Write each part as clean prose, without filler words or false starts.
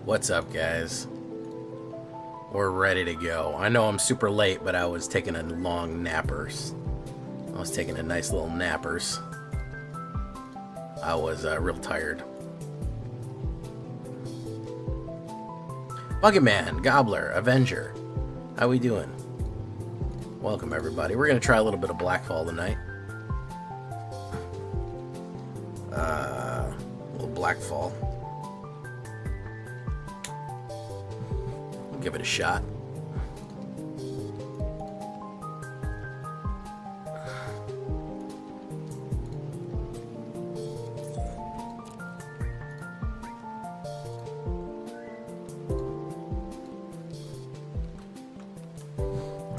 What's up, guys? We're ready to go. I know I'm super late, but I was taking a long nappers. I was taking a nice little nappers. I was real tired. Bucket Man, Gobbler, Avenger. How we doing? Welcome, everybody. We're going to try a little bit of Blackfall tonight. A little Blackfall. We'll give it a shot.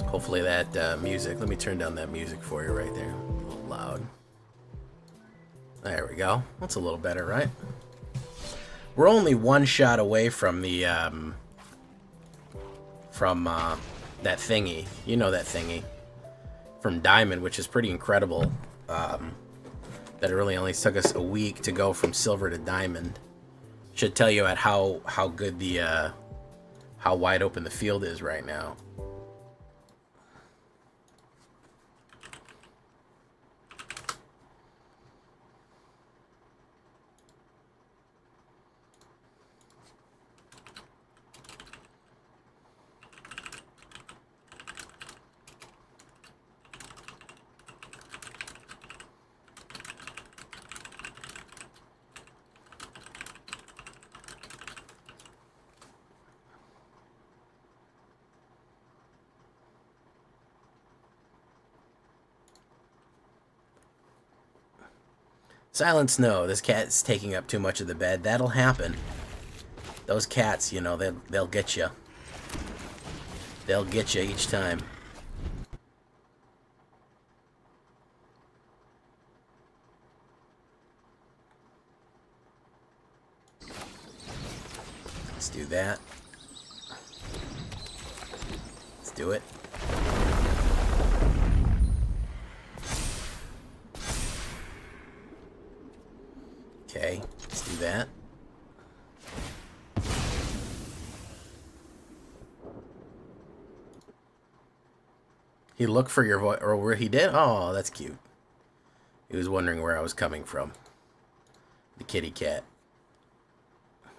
Hopefully that music, let me turn down that music for you right there. A little loud. There we go. That's a little better, right? We're only one shot away from the, that thingy. You know that thingy. From Diamond, which is pretty incredible. That it really only took us a week to go from Silver to Diamond. Should tell you at how good the, how wide open the field is right now. Silent Snow, this cat's taking up too much of the bed. That'll happen. Those cats, you know, they'll get you. They'll get you each time. Let's do that. Let's do it. Okay, let's do that. He looked for your voice, or where he did? Oh, that's cute. He was wondering where I was coming from. The kitty cat.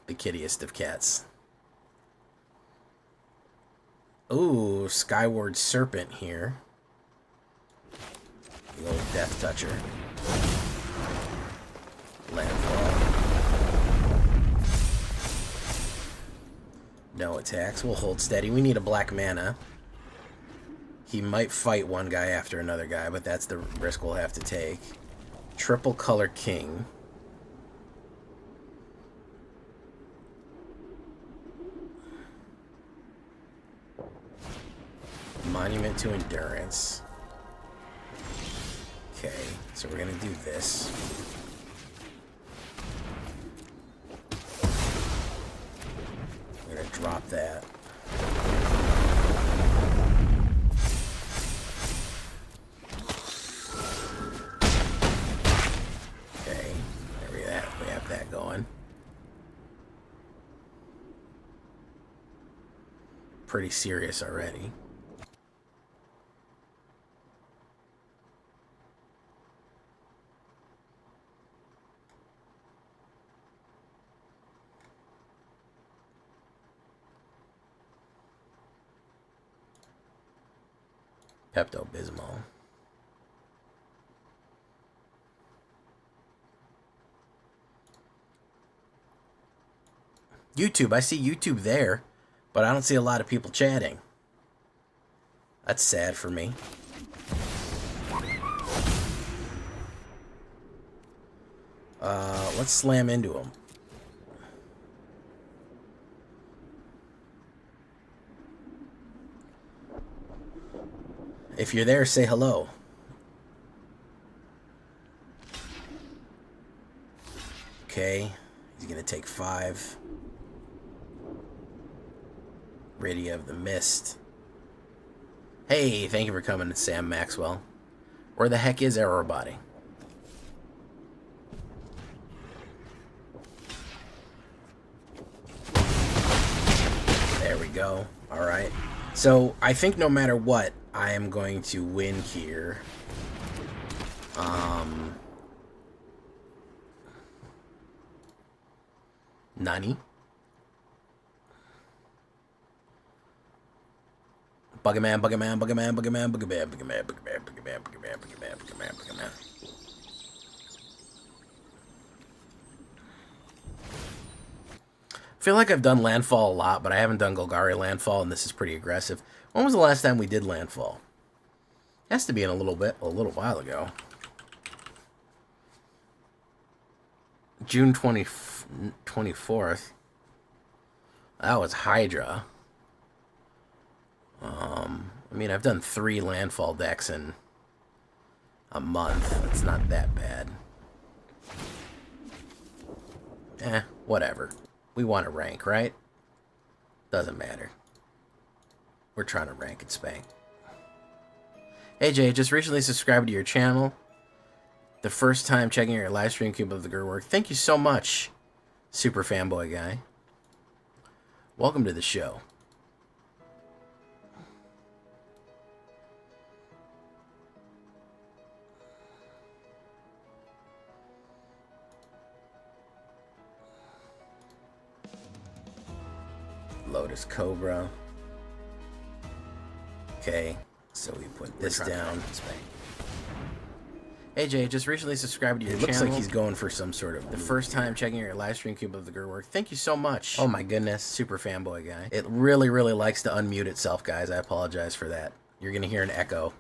The kittiest of cats. Ooh, Skyward Serpent here. The old Death Toucher. Landfall. No attacks. We'll hold steady. We need a black mana. He might fight one guy after another guy, but that's the risk we'll have to take. Triple Color King. Monument to Endurance. Okay, so we're gonna do this. We're gonna drop that. Okay, there we have that going. Pretty serious already. Pepto-Bismol. YouTube, I see YouTube there, but I don't see a lot of people chatting. That's sad for me. Let's slam into him. If you're there, say hello. Okay, he's gonna take 5. Radiant of the Mist. Hey, thank you for coming, Sam Maxwell. Where the heck is Error Body? go. Alright. So, I think no matter what, I am going to win here. Nani? Buggerman, Buggerman, Buggerman, Buggerman, Buggerman, Buggerman, Buggerman, Buggerman, Buggerman, Buggerman, Buggerman, Buggerman. I feel like I've done landfall a lot, but I haven't done Golgari landfall, and this is pretty aggressive. When was the last time we did landfall? It has to be in a little while ago. June 24th. That was Hydra. I mean, I've done 3 landfall decks in a month. It's not that bad. Whatever. We want to rank, right? Doesn't matter. We're trying to rank and spank. Hey Jay, just recently subscribed to your channel. The first time checking your live stream, keep up the good work. Thank you so much, super fanboy guy. Welcome to the show. Lotus Cobra. Okay, so we put this down. Hey Jay, just recently subscribed to your channel. Looks like he's going for some sort of... The first time checking your live stream, keep up the good work. Thank you so much. Oh my goodness, super fanboy guy. It really, really likes to unmute itself, guys. I apologize for that. You're going to hear an echo.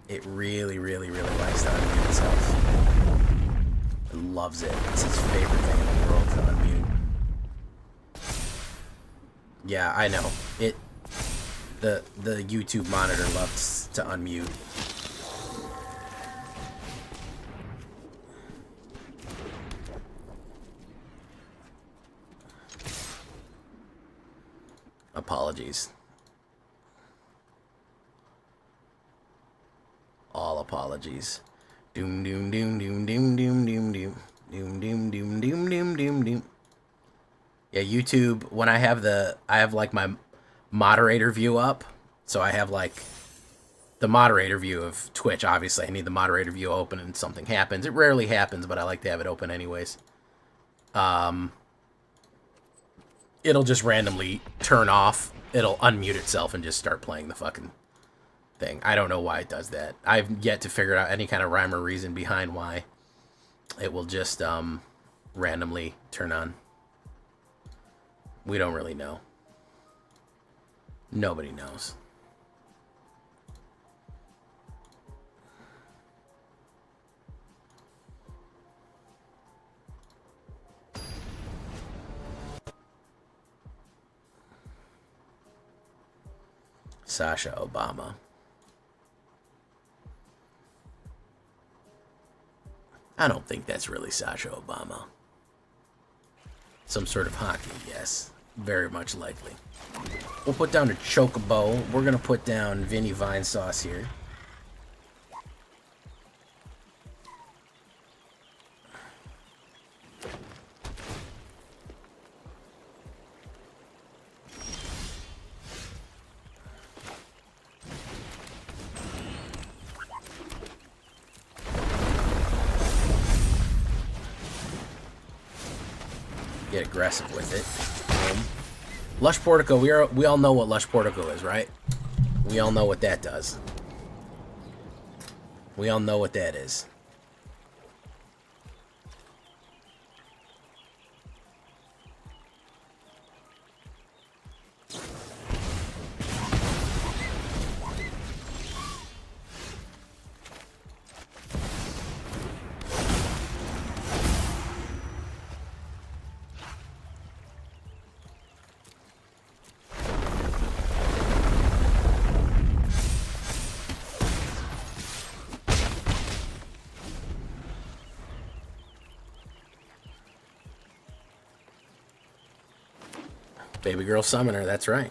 It really, really, really likes to unmute itself. It loves it. It's his favorite thing in the world to unmute. Yeah, I know. The YouTube monitor loves to unmute. Apologies. All apologies. Doom doom doom doom doom doom doom doom doom doom doom doom doom doom doom. Yeah, YouTube, when I have like my moderator view up, so I have like the moderator view of Twitch. Obviously I need the moderator view open and something happens. It rarely happens, but I like to have it open anyways. It'll just randomly turn off. It'll unmute itself and just start playing the fucking thing. I don't know why it does that. I've yet to figure out any kind of rhyme or reason behind why it will just randomly turn on. We don't really know. Nobody knows. Sasha Obama. I don't think that's really Sasha Obama. Some sort of hockey, yes. Very much likely. We'll put down a Chocobo. We're going to put down Vinny Vine Sauce here. Get aggressive with it. Boom. Lush Portico, we all know what Lush Portico is, right? We all know what that does. We all know what that is. Baby Girl Summoner, that's right.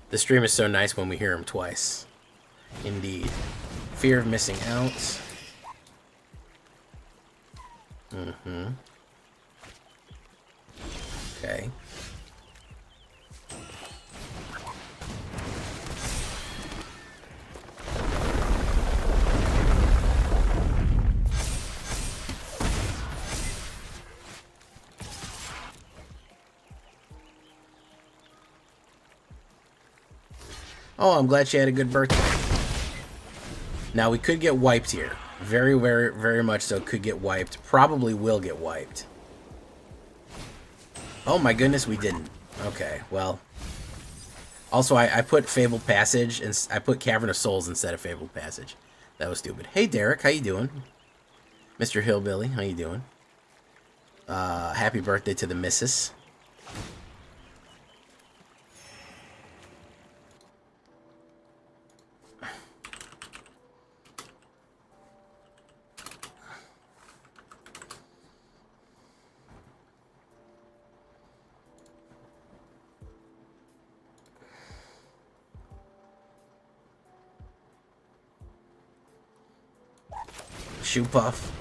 The stream is so nice when we hear him twice. Indeed. Fear of missing out. Mm-hmm. Okay. Oh, I'm glad she had a good birthday. Now, we could get wiped here. Very, very, very much so could get wiped. Probably will get wiped. Oh my goodness, we didn't. Okay, well. Also, I put Fabled Passage, and I put Cavern of Souls instead of Fabled Passage. That was stupid. Hey, Derek, how you doing? Mr. Hillbilly, how you doing? Happy birthday to the missus. Shoe Puff.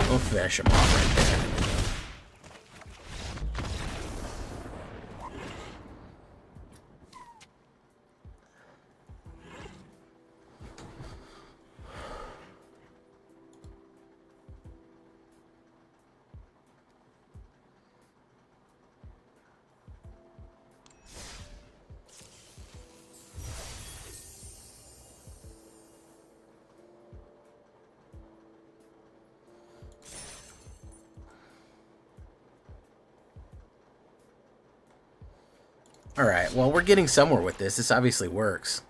We'll finish him off right there. Alright, well, we're getting somewhere with this. This obviously works.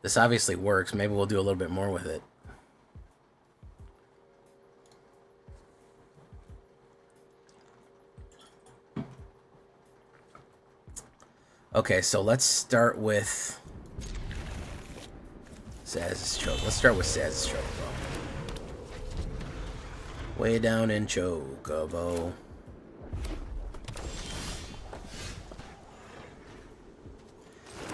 This obviously works. Maybe we'll do a little bit more with it. Okay, so let's start with Saz's Choke. Let's start with Saz's Chocobo. Way down in Chocobo.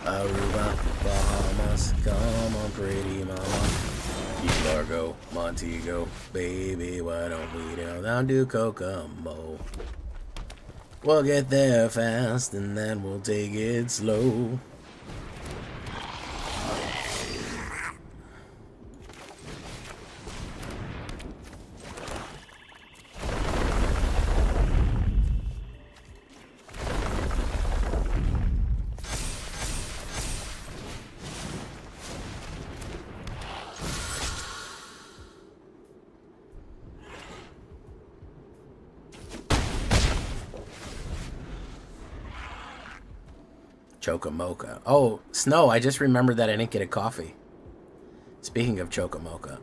Aruba, Bahamas, come on, pretty mama. Key Largo, Montego, baby, why don't we down to Kokomo? We'll get there fast and then we'll take it slow. Chocomocha. Oh, Snow, I just remembered that I didn't get a coffee. Speaking of Chocomocha.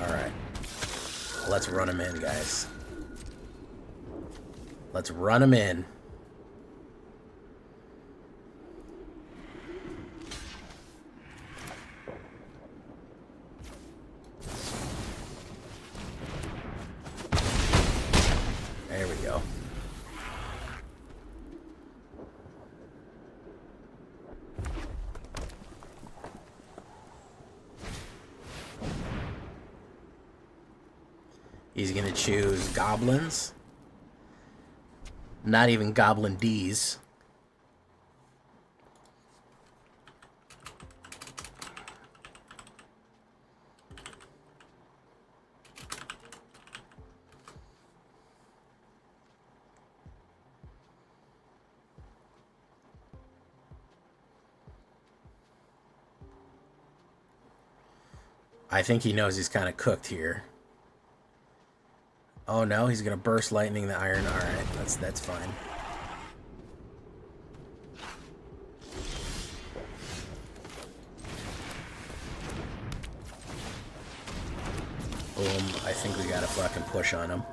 Alright. Let's run him in, guys. Let's run him in. He's gonna choose goblins. Not even goblin D's. I think he knows he's kind of cooked here. Oh no, he's gonna burst lightning the iron. All right, that's fine. Boom! I think we gotta fucking push on him.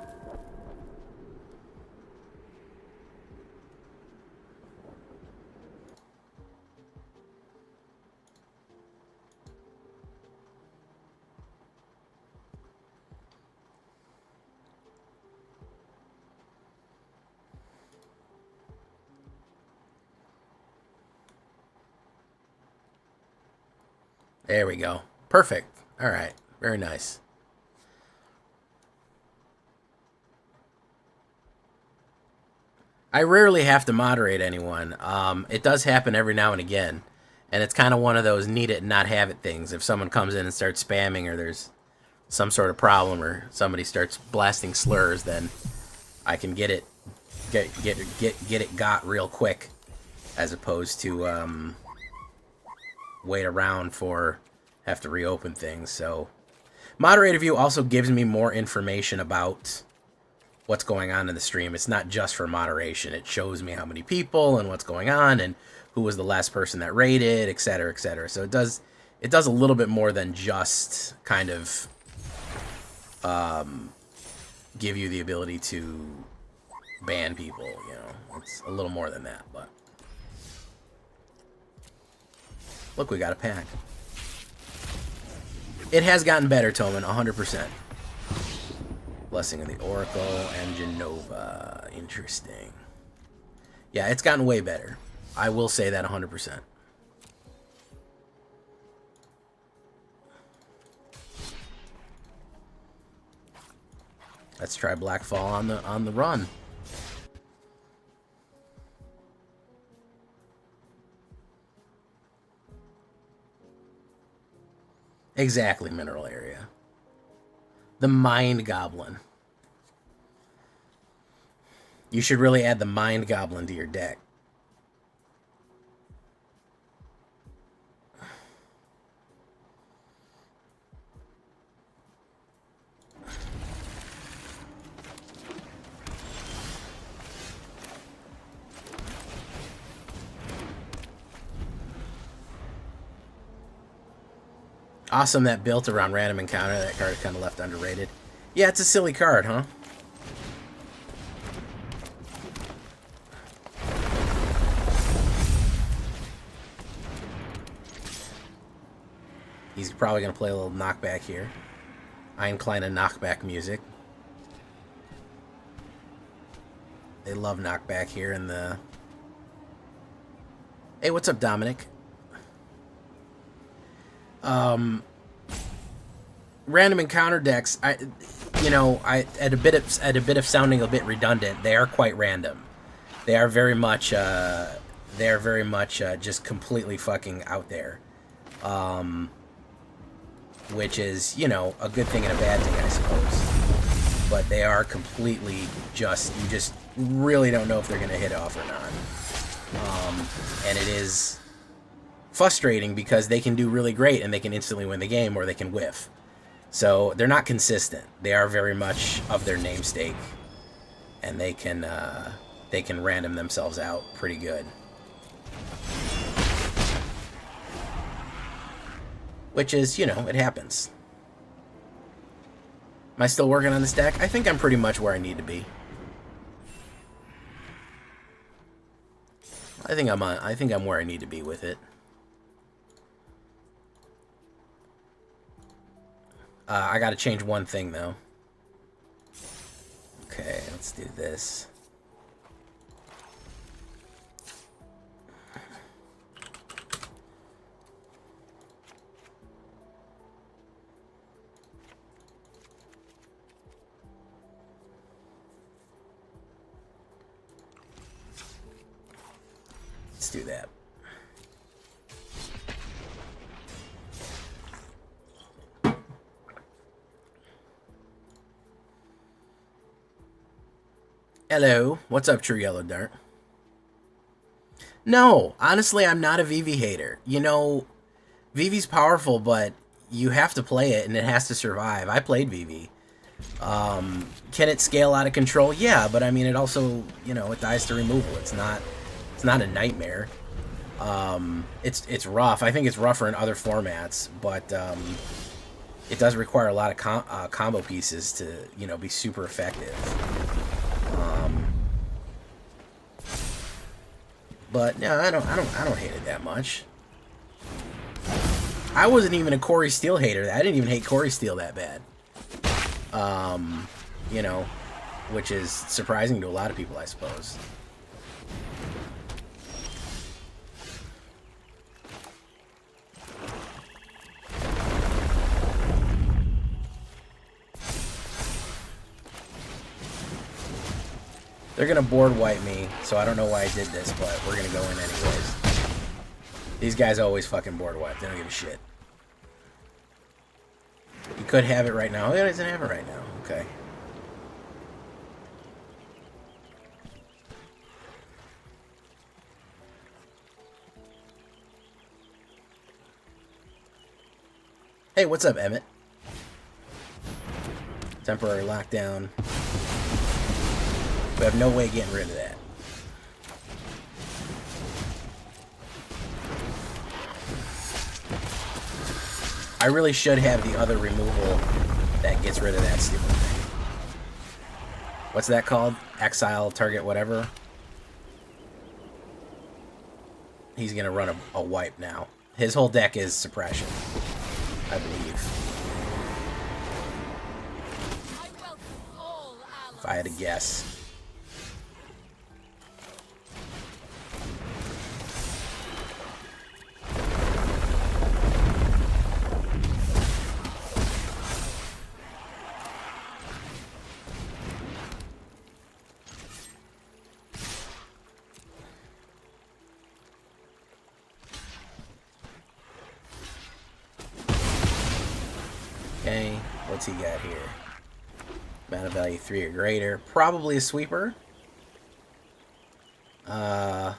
There we go. Perfect. All right. Very nice. I rarely have to moderate anyone. It does happen every now and again. And it's kind of one of those need it and not have it things. If someone comes in and starts spamming, or there's some sort of problem, or somebody starts blasting slurs, then I can get it got real quick, as opposed to wait around for have to reopen things. So moderator view also gives me more information about what's going on in the stream. It's not just for moderation. It shows me how many people and what's going on and who was the last person that rated, etc., etc. So it does a little bit more than just kind of give you the ability to ban people, you know. It's a little more than that, but look, we got a pack. It has gotten better, Toman, 100%. Blessing of the Oracle and Genova. Interesting. Yeah, it's gotten way better. I will say that 100%. Let's try Blackfall on the run. Exactly, mineral area. The Mind Goblin. You should really add the Mind Goblin to your deck. Awesome, that built around random encounter. That card is kind of left underrated. Yeah, it's a silly card, huh? He's probably going to play a little knockback here. I incline to knockback music. They love knockback here in the... Hey, what's up, Dominic? Random encounter decks, at a bit of sounding a bit redundant, they are quite random. They are very much just completely fucking out there. Which is, a good thing and a bad thing, I suppose. But they are completely you just really don't know if they're going to hit off or not. And it is frustrating because they can do really great and they can instantly win the game, or they can whiff. So they're not consistent. They are very much of their namesake, and they can random themselves out pretty good. Which is, it happens. Am I still working on this deck? I think I'm pretty much where I need to be. I think I'm where I need to be with it. I gotta change one thing, though. Okay, let's do this. Let's do that. Hello, what's up, True Yellow Dart? No, honestly, I'm not a Vivi hater. Vivi's powerful, but you have to play it, and it has to survive. I played Vivi. Can it scale out of control? Yeah, but I mean, it also, it dies to removal. It's not a nightmare. It's rough. I think it's rougher in other formats, but it does require a lot of combo pieces to, be super effective. But no, I don't hate it that much. I wasn't even a Corey Steele hater. I didn't even hate Corey Steele that bad. Which is surprising to a lot of people, I suppose. They're gonna board wipe me, so I don't know why I did this, but we're gonna go in anyways. These guys always fucking board wipe. They don't give a shit. He could have it right now. He doesn't have it right now. Okay. Hey, what's up, Emmett? Temporary lockdown. We have no way of getting rid of that. I really should have the other removal that gets rid of that stupid thing. What's that called? Exile, target, whatever. He's going to run a wipe now. His whole deck is suppression, I believe. If I had to guess. Okay, what's he got here? Mana value 3 or greater. Probably a sweeper. Battle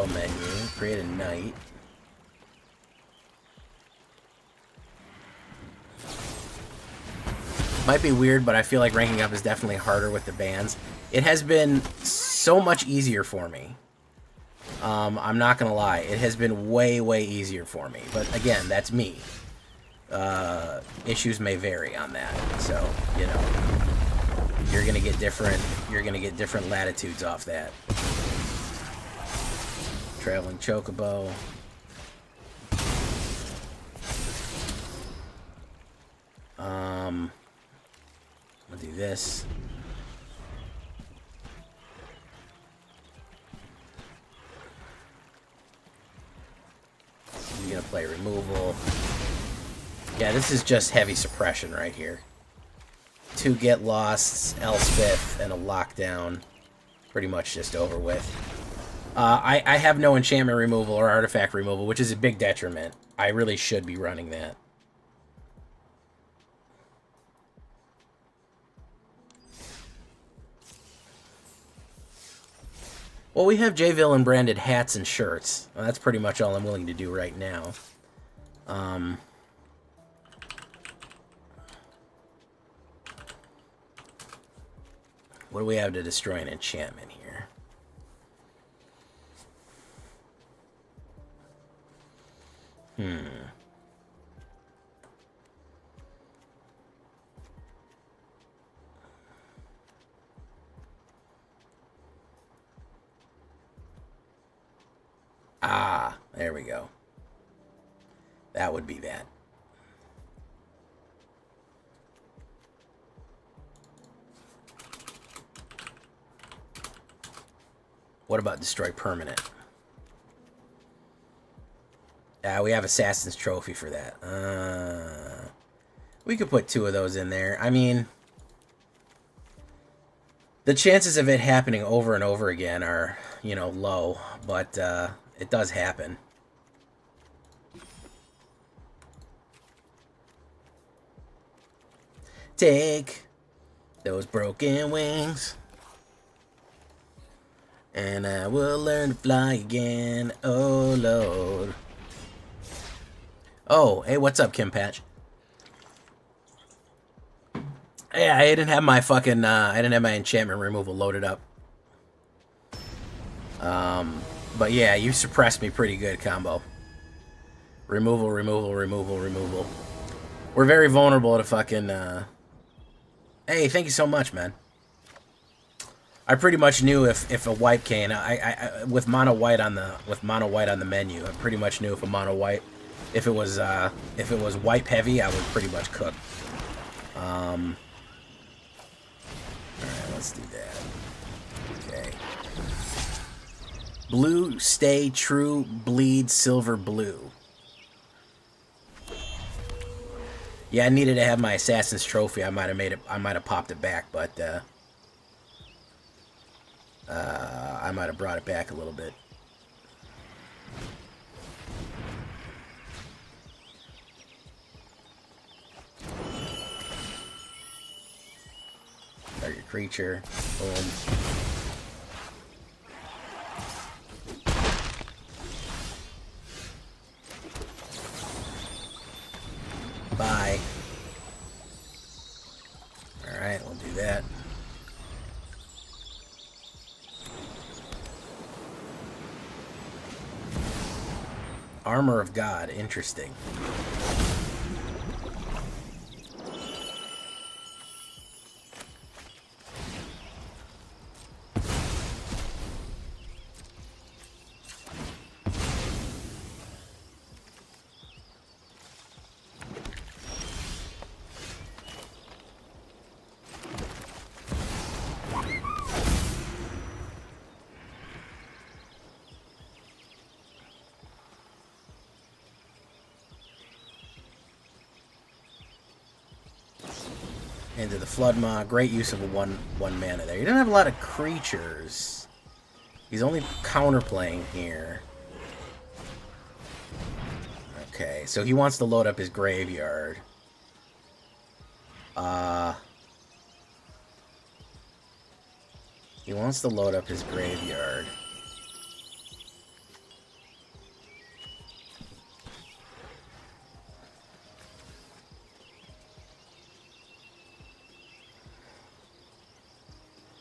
menu. Create a knight. Might be weird, but I feel like ranking up is definitely harder with the bans. It has been so much easier for me. I'm not gonna lie, it has been way, way easier for me. But again, that's me. Issues may vary on that, so you know, you're gonna get different latitudes off that. Traveling Chocobo. I'll do this. I'm gonna play removal. Yeah, this is just heavy suppression right here. 2 get losts, Elspeth, and a lockdown. Pretty much just over with. I have no enchantment removal or artifact removal, which is a big detriment. I really should be running that. Well, we have J-Villain branded hats and shirts. Well, that's pretty much all I'm willing to do right now. What do we have to destroy an enchantment here? Ah, there we go. That would be that. What about destroy permanent? We have Assassin's Trophy for that. We could put 2 of those in there. I mean, the chances of it happening over and over again are, you know, low, but it does happen. Take those broken wings, and I will learn to fly again. Oh, Lord. Oh, hey, what's up, Kim Patch? Yeah, I didn't have my fucking, I didn't have my enchantment removal loaded up. But yeah, you suppressed me pretty good, combo. Removal, removal, removal, removal. We're very vulnerable to fucking, Hey, thank you so much, man. I pretty much knew if a wipe came, with mono white on the menu, I pretty much knew if a mono white, if it was wipe heavy, I would pretty much cook. All right, let's do that. Okay. Blue, stay true, bleed, silver, blue. Yeah, I needed to have my Assassin's Trophy. I might have made it. I might have popped it back, but I might have brought it back a little bit. Target creature. Boom. Bye. Alright, we'll do that. Armor of God. Interesting. Into the Flood Maw. Great use of a one mana there. He doesn't have a lot of creatures. He's only counterplaying here. Okay, so he wants to load up his graveyard. He wants to load up his graveyard.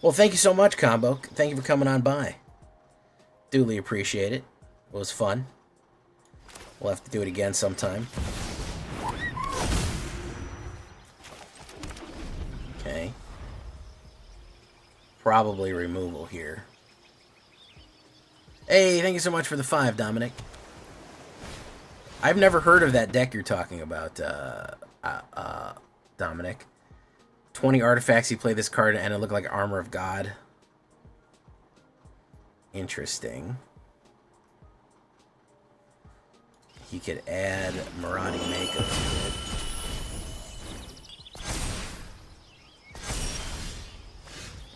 Well, thank you so much, Combo. Thank you for coming on by. Duly appreciate it. It was fun. We'll have to do it again sometime. Okay. Probably removal here. Hey, thank you so much for the 5, Dominic. I've never heard of that deck you're talking about, Dominic. 20 artifacts, you play this card, and it looked like Armor of God. Interesting. He could add Marauding Mako to it.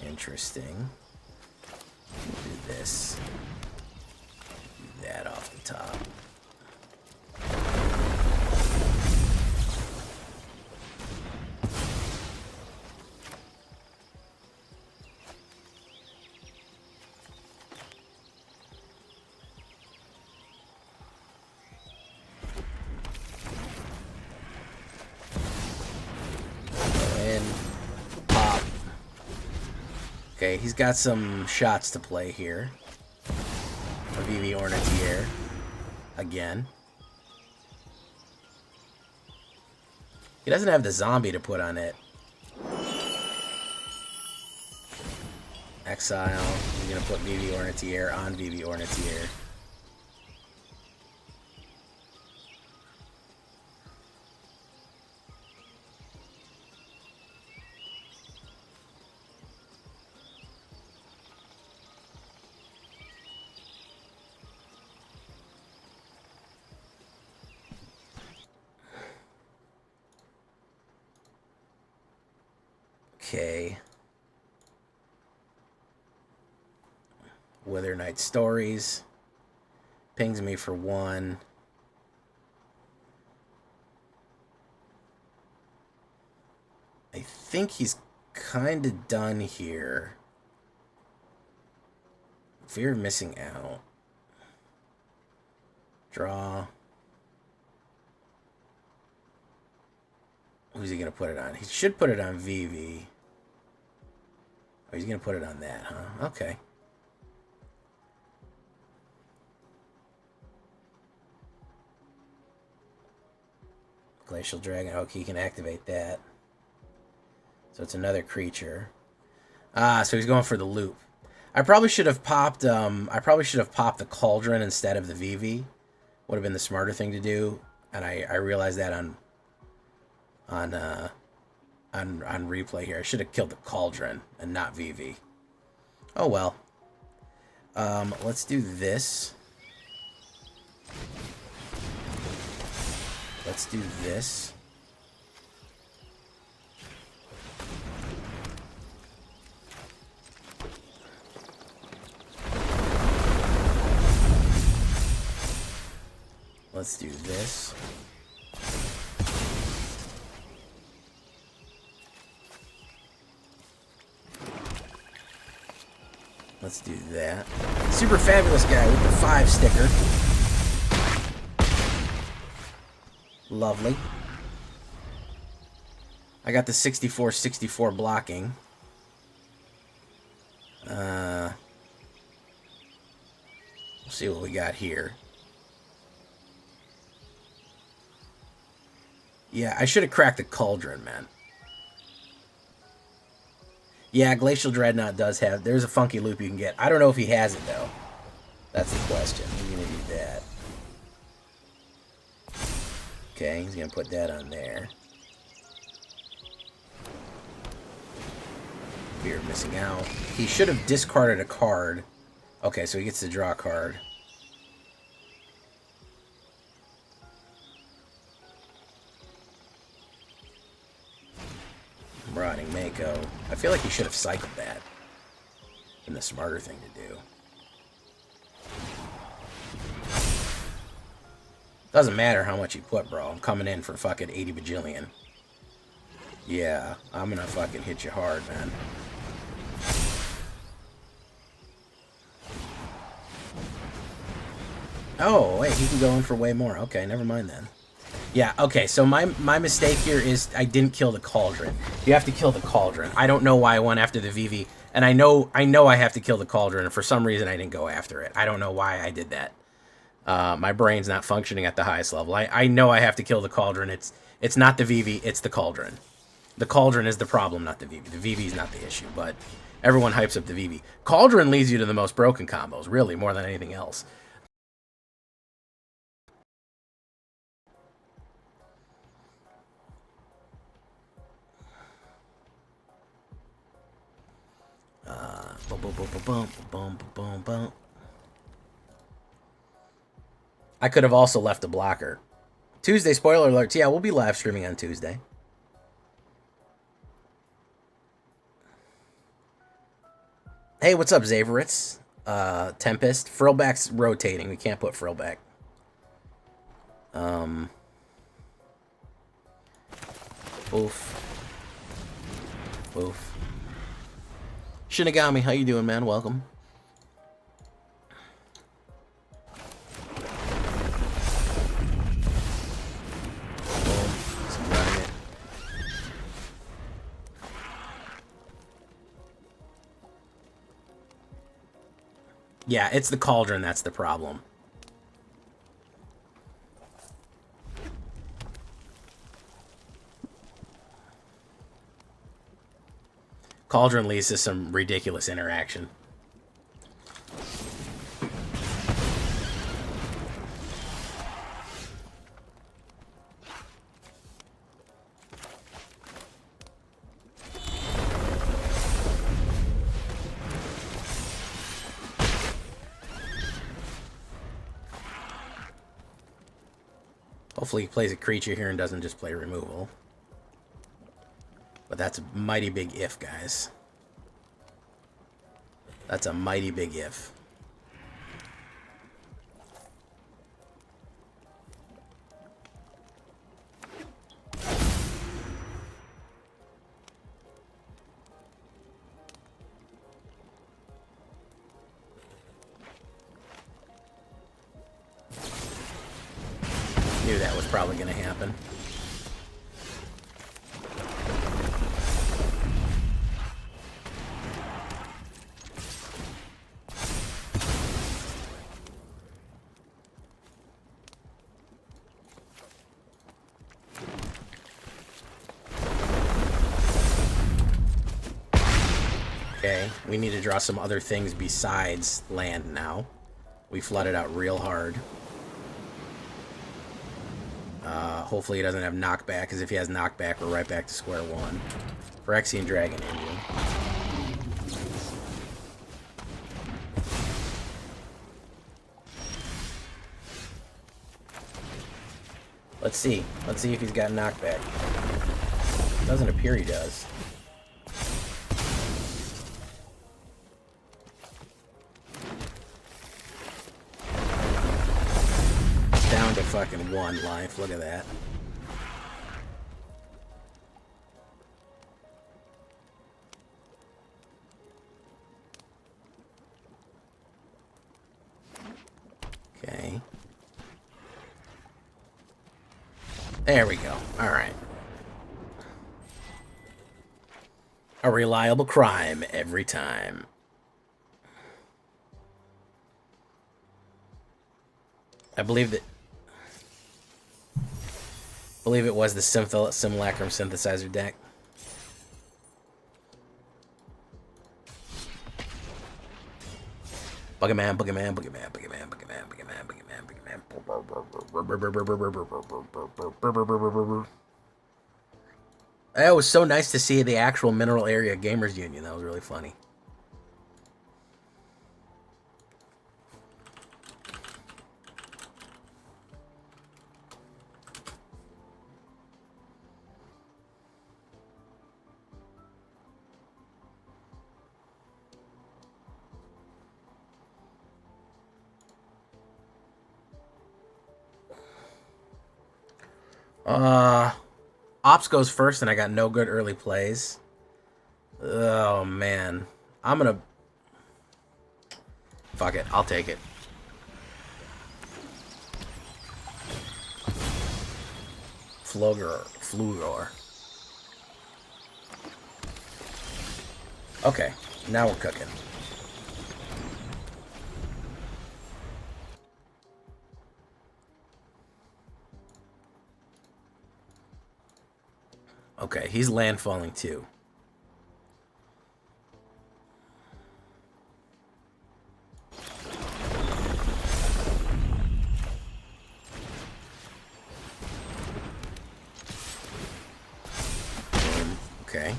Interesting. Do this. Do that off the top. Okay, he's got some shots to play here. A VV Ornatier. Again. He doesn't have the zombie to put on it. Exile. He's going to put VV Ornatier on VV Ornatier. Okay. Wither Night Stories. Pings me for 1. I think he's kind of done here. Fear of missing out. Draw. Who's he going to put it on? He should put it on VV. Oh, he's going to put it on that, huh? Okay. Glacial Dragon. Okay, he can activate that. So it's another creature. Ah, so he's going for the loop. I probably should have popped the Cauldron instead of the VV. Would have been the smarter thing to do. And I realized that on replay here. I should have killed the Cauldron and not VV. Oh well. Let's do this. Let's do this. Let's do this. Let's do that. Super fabulous guy with the 5 sticker. Lovely. I got the 64/64 blocking. We'll see what we got here. Yeah, I should have cracked the Cauldron, man. Yeah, Glacial Dreadnought does have... There's a funky loop you can get. I don't know if he has it, though. That's the question. We're going to do that. Okay, he's going to put that on there. We're missing out. He should have discarded a card. Okay, so he gets to draw a card. Marauding Mako. I feel like he should have cycled that. And the smarter thing to do. Doesn't matter how much you put, bro. I'm coming in for fucking 80 bajillion. Yeah, I'm gonna fucking hit you hard, man. Oh, wait, he can go in for way more. Okay, never mind then. Yeah, okay, so my mistake here is I didn't kill the Cauldron. You have to kill the Cauldron. I don't know why I went after the VV, and I know I have to kill the Cauldron, and for some reason I didn't go after it. I don't know why I did that. My brain's not functioning at the highest level. I know I have to kill the Cauldron. It's not the VV, it's the Cauldron. The Cauldron is the problem, not the VV. The VV is not the issue, but everyone hypes up the VV. Cauldron leads you to the most broken combos, really, more than anything else. I could have also left a blocker. Tuesday, spoiler alerts. Yeah, we'll be live streaming on Tuesday. Hey, what's up, Zaveritz? Tempest. Frillback's rotating. We can't put Frillback. Oof. Oof. Shinigami, how you doing, man? Welcome. Yeah, it's the Cauldron that's the problem. Cauldron leads to some ridiculous interaction. Hopefully he plays a creature here and doesn't just play removal. But that's a mighty big if, guys. That's a mighty big if. Knew that was probably going to happen. Okay, we need to draw some other things besides land now. We flooded out real hard. Hopefully he doesn't have knockback, because if he has knockback, we're right back to square one. Phyrexian Dragon Engine. Let's see. Let's see if he's got knockback. Doesn't appear he does. Down to fucking 1 life. Look at that. Okay. There we go. Alright. A reliable crime every time. I believe it was the Simulacrum synthesizer deck. Boogeyman, boogeyman, boogeyman, boogeyman, boogeyman, boogeyman, boogeyman. It was so nice to see the actual Mineral Area Gamers Union. That was really funny. Ops goes first, and I got no good early plays. Oh, man. I'm gonna... Fuck it. I'll take it. Flugor. Okay. Now we're cooking. Okay, he's landfalling too. Okay.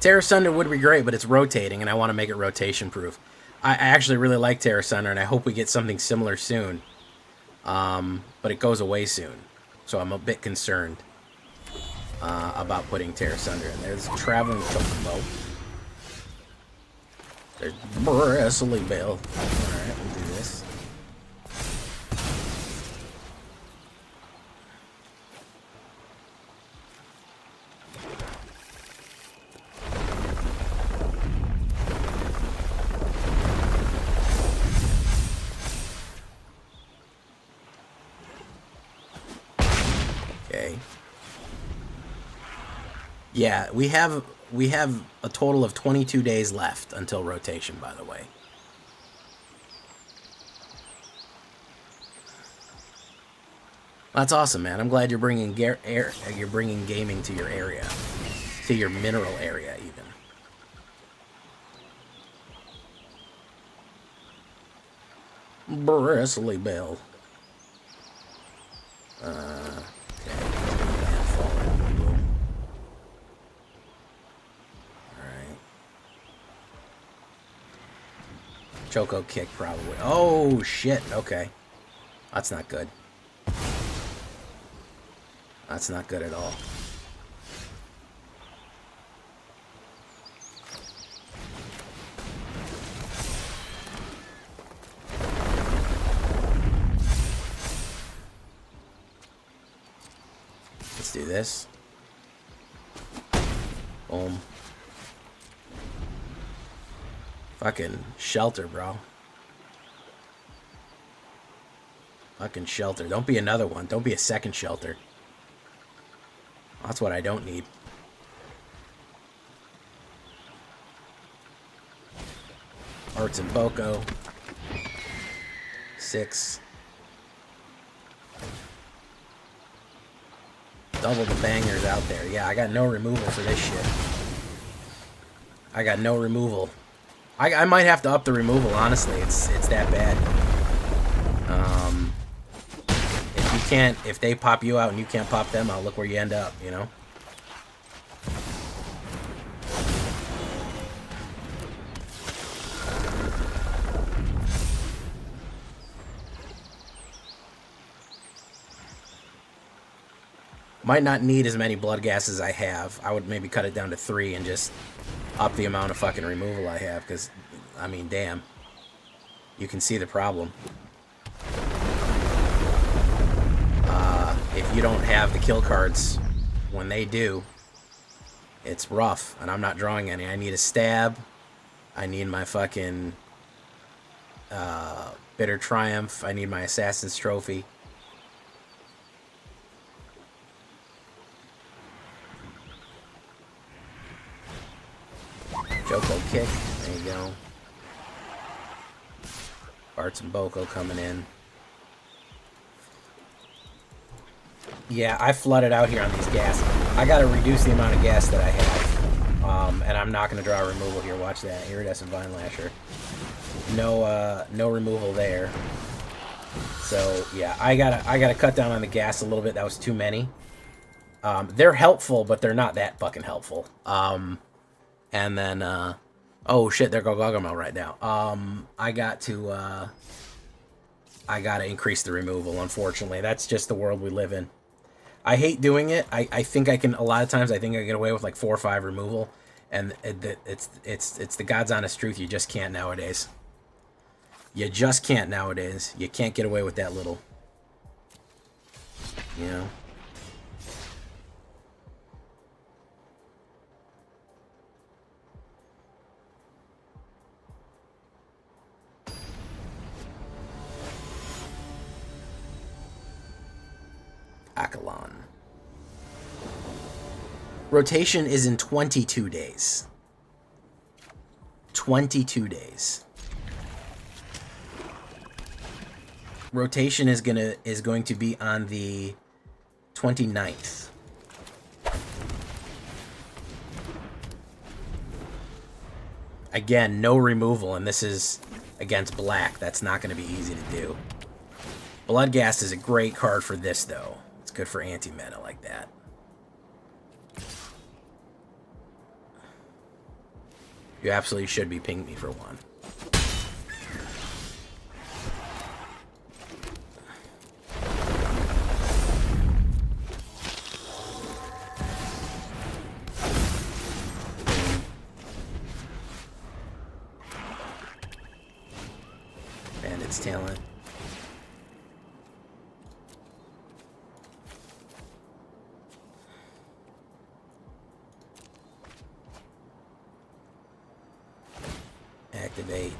Terra Sunder would be great, but it's rotating, and I want to make it rotation proof. I actually really like Terra Sunder, and I hope we get something similar soon. But it goes away soon, so I'm a bit concerned about putting Terra Sunder in there. There's a traveling chocobo. There's Bristly Bill. Alright, we'll do this. Okay. Yeah, we have a total of 22 days left until rotation, by the way. That's awesome, man. I'm glad you're bringing gaming to your area, to your mineral area, even. Bristly Bill. Okay. Choco kick, probably. Oh, shit. Okay. That's not good. That's not good at all. Let's do this. Boom. Fucking shelter, bro. Fucking shelter. Don't be another one. Don't be a second shelter. That's what I don't need. Arts and Boko. 6. Double the bangers out there. Yeah, I got no removal for this shit. I got no removal. I might have to up the removal, honestly. It's that bad. If you can't, if they pop you out and you can't pop them out, look where you end up, you know? Might not need as many blood gases as I have. I would maybe cut it down to 3 and just up the amount of fucking removal I have, because, I mean, damn. You can see the problem. you don't have the kill cards when they do, it's rough, and I'm not drawing any. I need a stab. I need my fucking Bitter Triumph. I need my Assassin's Trophy. Joko kick. There you go. Bartz and Boko coming in. Yeah, I flooded out here on these gas. I gotta reduce the amount of gas that I have. And I'm not gonna draw a removal here. Watch that. Iridescent Vine Lasher. No removal there. So yeah, I gotta cut down on the gas a little bit. That was too many. They're helpful, but they're not that fucking helpful. And then oh shit, there go Gargamel right now. I gotta increase the removal, unfortunately. That's just the world we live in. I hate doing it. I think I can, a lot of times I think I get away with like 4 or 5 removal, and it's the God's honest truth. You just can't nowadays. You just can't nowadays. You can't get away with that little. You know? Akalon. Rotation is in 22 days. 22 days. Rotation is going to be on the 29th. Again, no removal, and this is against black. That's not going to be easy to do. Bloodghast is a great card for this, though. It's good for anti-meta like that. You absolutely should be pinging me for one. Bandit's Talent. Activate.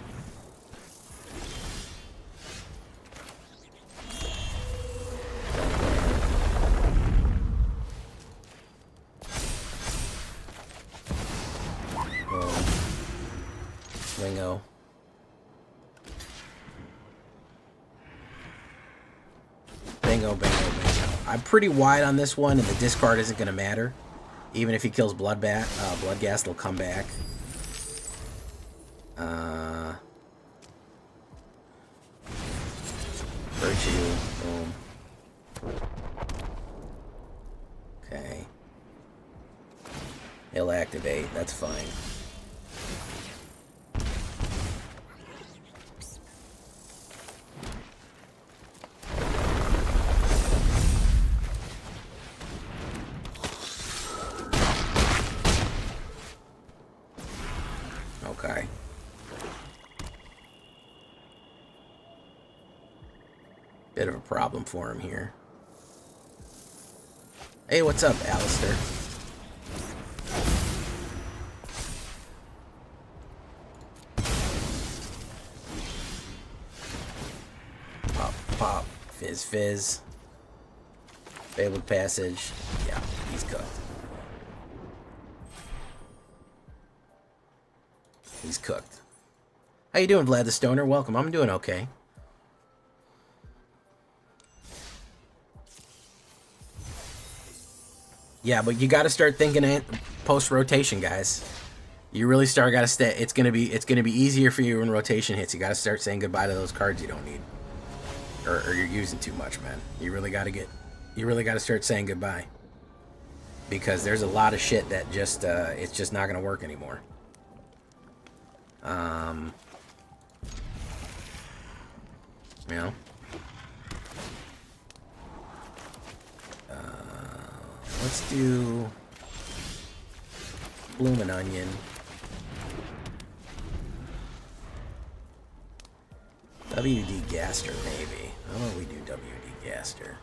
Boom. Swingo. Bingo, bingo, bingo. I'm pretty wide on this one, and the discard isn't going to matter. Even if he kills Bloodghast, they'll come back. Virtue. Boom. Okay. He'll activate. That's fine. Okay. Bit of a problem for him here. Hey, what's up, Alistair? Pop, pop, fizz, fizz. Fabled Passage. Yeah, he's cooked. He's cooked. How you doing, Vlad the Stoner? Welcome. I'm doing okay. Yeah, but you got to start thinking post rotation, guys. You really got to stay. It's gonna be easier for you when rotation hits. You got to start saying goodbye to those cards you don't need, or you're using too much, man. You really got to start saying goodbye, because there's a lot of shit that just it's just not gonna work anymore. You know. Let's do Bloomin' Onion. WD Gaster, maybe. How about we do WD Gaster?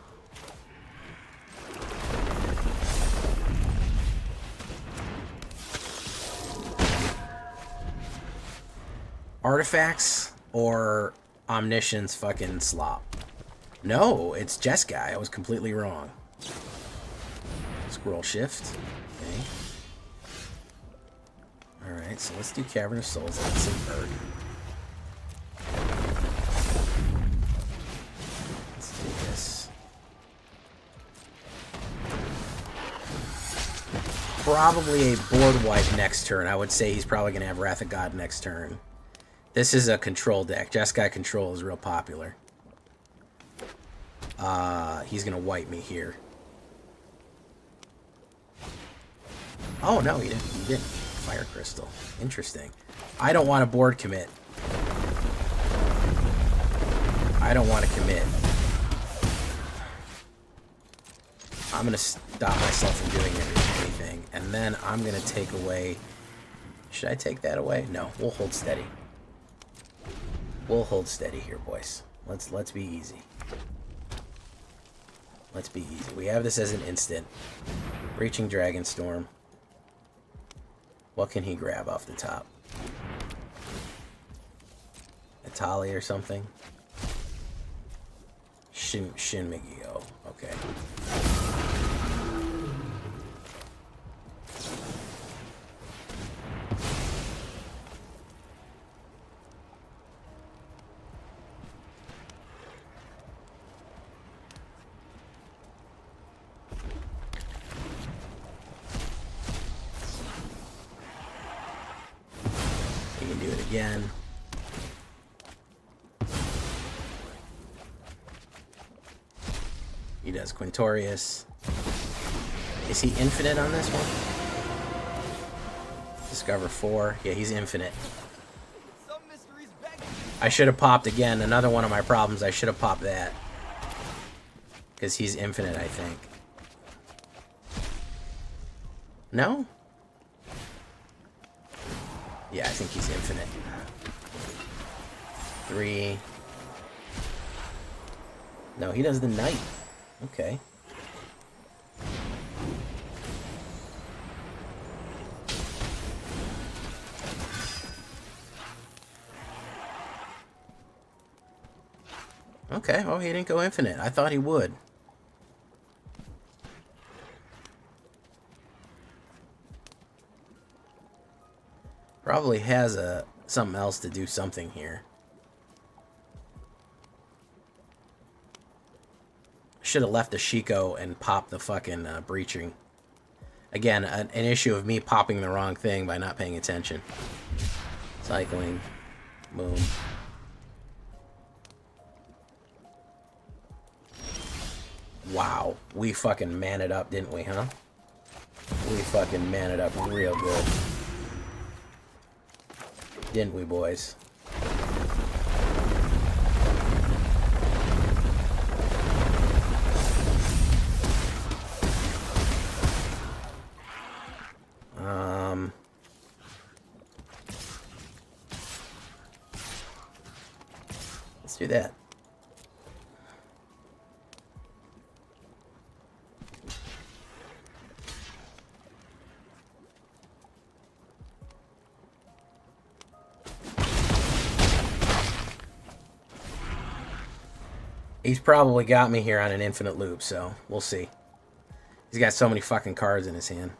Artifacts or Omniscience fucking slop? No, it's Jeskai. I was completely wrong. Scroll shift. Okay. Alright, so let's do Cavern of Souls. Let's invert. Let's do this. Probably a board wipe next turn. I would say he's probably going to have Wrath of God next turn. This is a control deck. Jeskai control is real popular. He's going to wipe me here. Oh, no, he didn't. He didn't. Fire Crystal. Interesting. I don't want to board commit. I don't want to commit. I'm going to stop myself from doing anything. And then I'm going to take away... Should I take that away? No, we'll hold steady. We'll hold steady here, boys. Let's be easy. Let's be easy. We have this as an instant. Breaching Dragonstorm. What can he grab off the top? Atali or something? Shin Megio. Okay. Again. He does Quintorius. Is he infinite on this one? Discover 4. Yeah, he's infinite. I should have popped again. Another one of my problems. I should have popped that. Because he's infinite, I think. No? Yeah, I think he's infinite. 3. No, he does the knight. Okay. Okay, well, he didn't go infinite. I thought he would. Probably has something else to do something here. Should have left the Shiko and popped the fucking breaching. Again, an issue of me popping the wrong thing by not paying attention. Cycling. Boom. Wow. We fucking man it up, didn't we, huh? We fucking man it up real good. Didn't we, boys? Let's do that. He's probably got me here on an infinite loop, so we'll see. He's got so many fucking cards in his hand.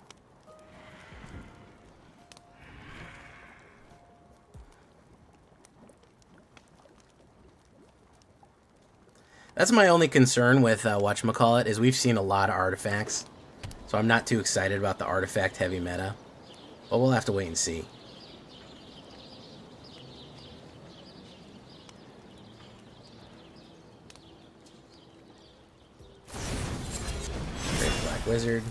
That's my only concern with whatchamacallit, is we've seen a lot of artifacts. So I'm not too excited about the artifact heavy meta. But we'll have to wait and see. Great Black Wizard.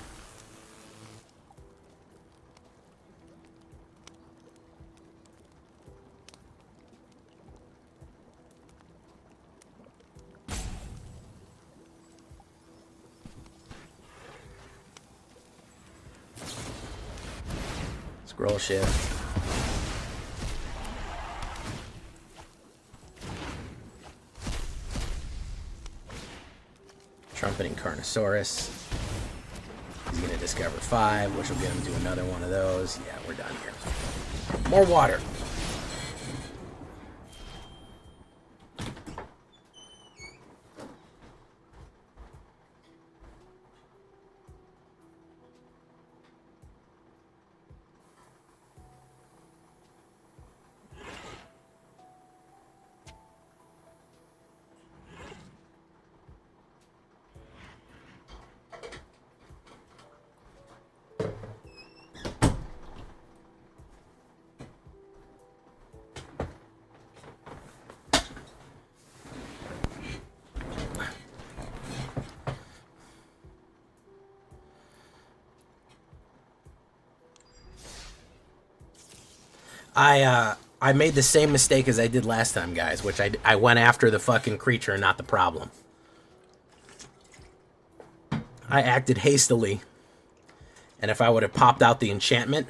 Scroll shift. Trumpeting Carnosaurus. He's going to discover 5, which will get him to another one of those. Yeah, we're done here. More water. I made the same mistake as I did last time, guys, which I went after the fucking creature and not the problem. I acted hastily, and if I would have popped out the enchantment,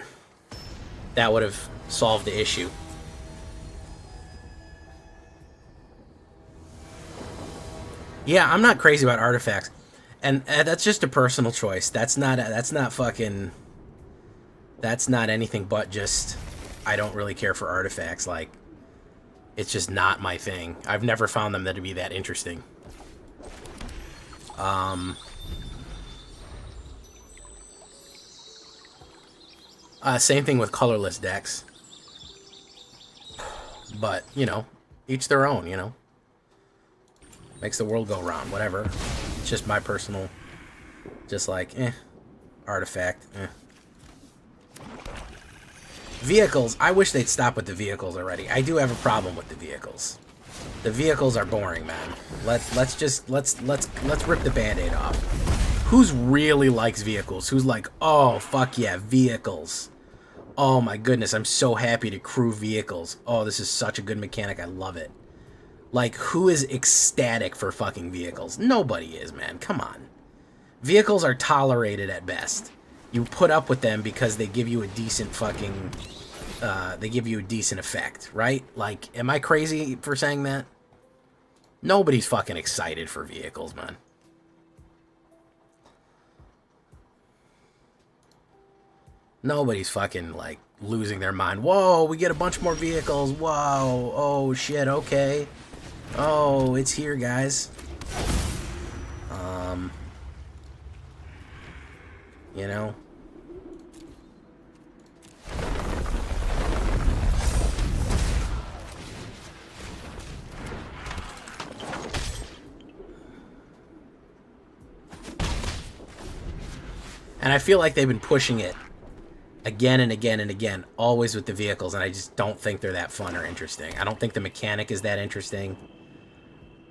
that would have solved the issue. Yeah, I'm not crazy about artifacts, and that's just a personal choice. That's not anything but just I don't really care for artifacts. Like, it's just not my thing. I've never found them to be that interesting. Same thing with colorless decks. But, you know, each their own, you know. Makes the world go round, whatever. It's just my personal, just like, artifact, Vehicles, I wish they'd stop with the vehicles already. I do have a problem with the vehicles. The vehicles are boring, man. Let's rip the Band-Aid off. Who's really likes vehicles? Who's like, oh, fuck yeah, vehicles. Oh my goodness, I'm so happy to crew vehicles. Oh, this is such a good mechanic, I love it. Like, who is ecstatic for fucking vehicles? Nobody is, man. Come on. Vehicles are tolerated at best. You put up with them because they give you a decent fucking... they give you a decent effect, right? Like, am I crazy for saying that? Nobody's fucking excited for vehicles, man. Nobody's fucking, like, losing their mind. Whoa, we get a bunch more vehicles. Whoa. Oh, shit, okay. Oh, it's here, guys. You know? And I feel like they've been pushing it again and again and again, always with the vehicles, and I just don't think they're that fun or interesting. I don't think the mechanic is that interesting.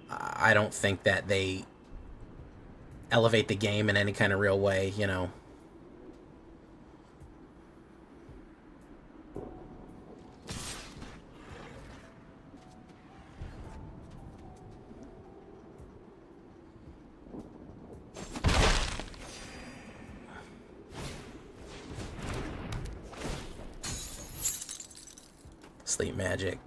I don't think that they elevate the game in any kind of real way, you know. Sleep magic.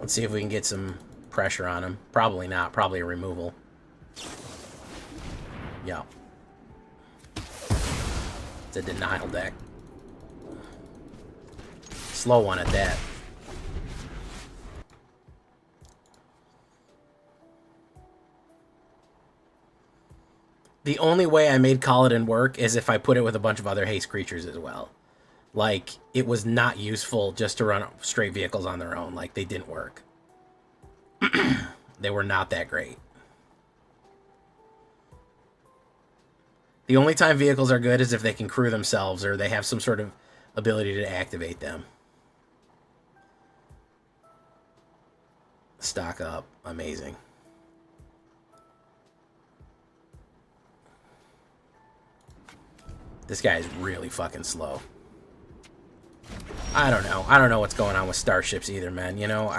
Let's see if we can get some pressure on him. Probably not. Probably a removal. Yeah. It's a denial deck. Slow one at that. The only way I made Kaladin work is if I put it with a bunch of other haste creatures as well. Like, it was not useful just to run straight vehicles on their own. Like, they didn't work. They were not that great. The only time vehicles are good is if they can crew themselves or they have some sort of ability to activate them. Stock up. Amazing. This guy is really fucking slow. I don't know. I don't know what's going on with starships either, man. You know,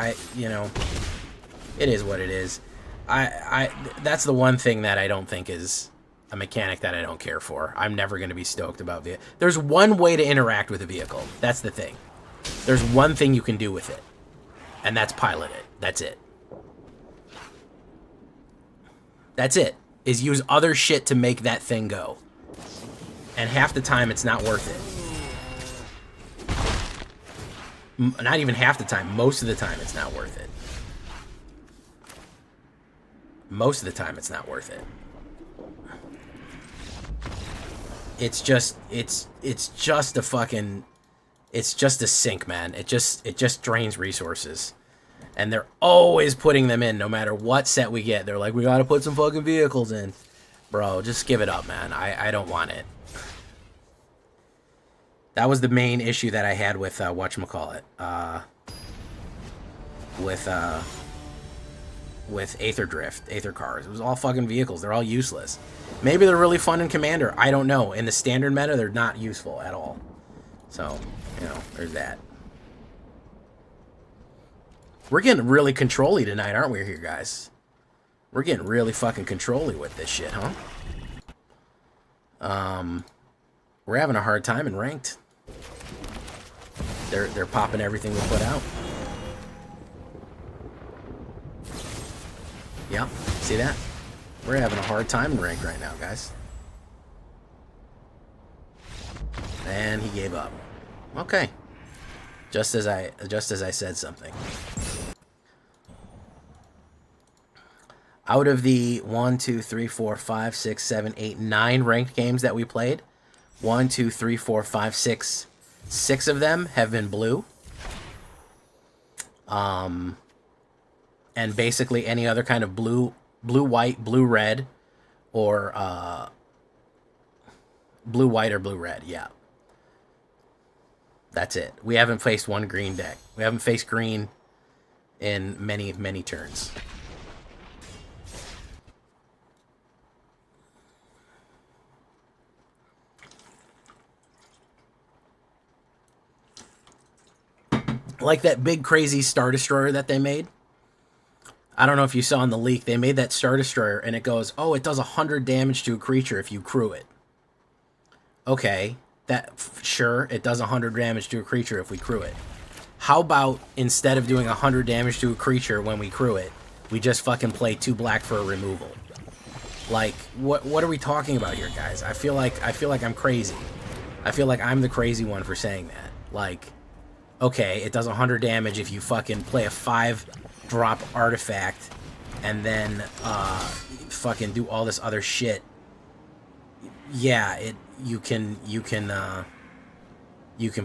it is what it is. That's the one thing that I don't think is a mechanic that I don't care for. I'm never going to be stoked about vehicles. There's one way to interact with a vehicle. That's the thing. There's one thing you can do with it, and that's pilot it. That's it. That's it. Is use other shit to make that thing go. And half the time, it's not worth it. Not even half the time. Most of the time, it's not worth it. Most of the time, it's not worth it. It's just a fucking... It's just a sink, man. It just drains resources. And they're always putting them in, no matter what set we get. They're like, we gotta put some fucking vehicles in. Bro, just give it up, man. I don't want it. That was the main issue that I had with, whatchamacallit. With Aether Drift, Aether Cars. It was all fucking vehicles. They're all useless. Maybe they're really fun in Commander. I don't know. In the standard meta, they're not useful at all. So, you know, there's that. We're getting really control-y tonight, aren't we here, guys? We're getting really fucking control-y with this shit, huh? We're having a hard time in ranked. They're popping everything we put out. Yep, see that? We're having a hard time in ranked right now, guys. And he gave up. Okay. Just as I said something. Out of the 1, 2, 3, 4, 5, 6, 7, 8, 9 ranked games that we played, 1, 2, 3, 4, 5, 6, 6 of them have been blue. And basically any other kind of blue, white, blue, red, or blue, white, or blue, red. Yeah. That's it. We haven't faced one green deck. We haven't faced green in many, many turns. Like that big crazy Star Destroyer that they made. I don't know if you saw in the leak. They made that Star Destroyer and it goes, oh, it does 100 damage to a creature if you crew it. Okay, sure, it does 100 damage to a creature if we crew it. How about instead of doing 100 damage to a creature when we crew it, we just fucking play 2 black for a removal? Like, what are we talking about here, guys? I feel like I'm crazy. I feel like I'm the crazy one for saying that. Like, okay, it does 100 damage if you fucking play a 5-drop artifact and then fucking do all this other shit. Yeah, you can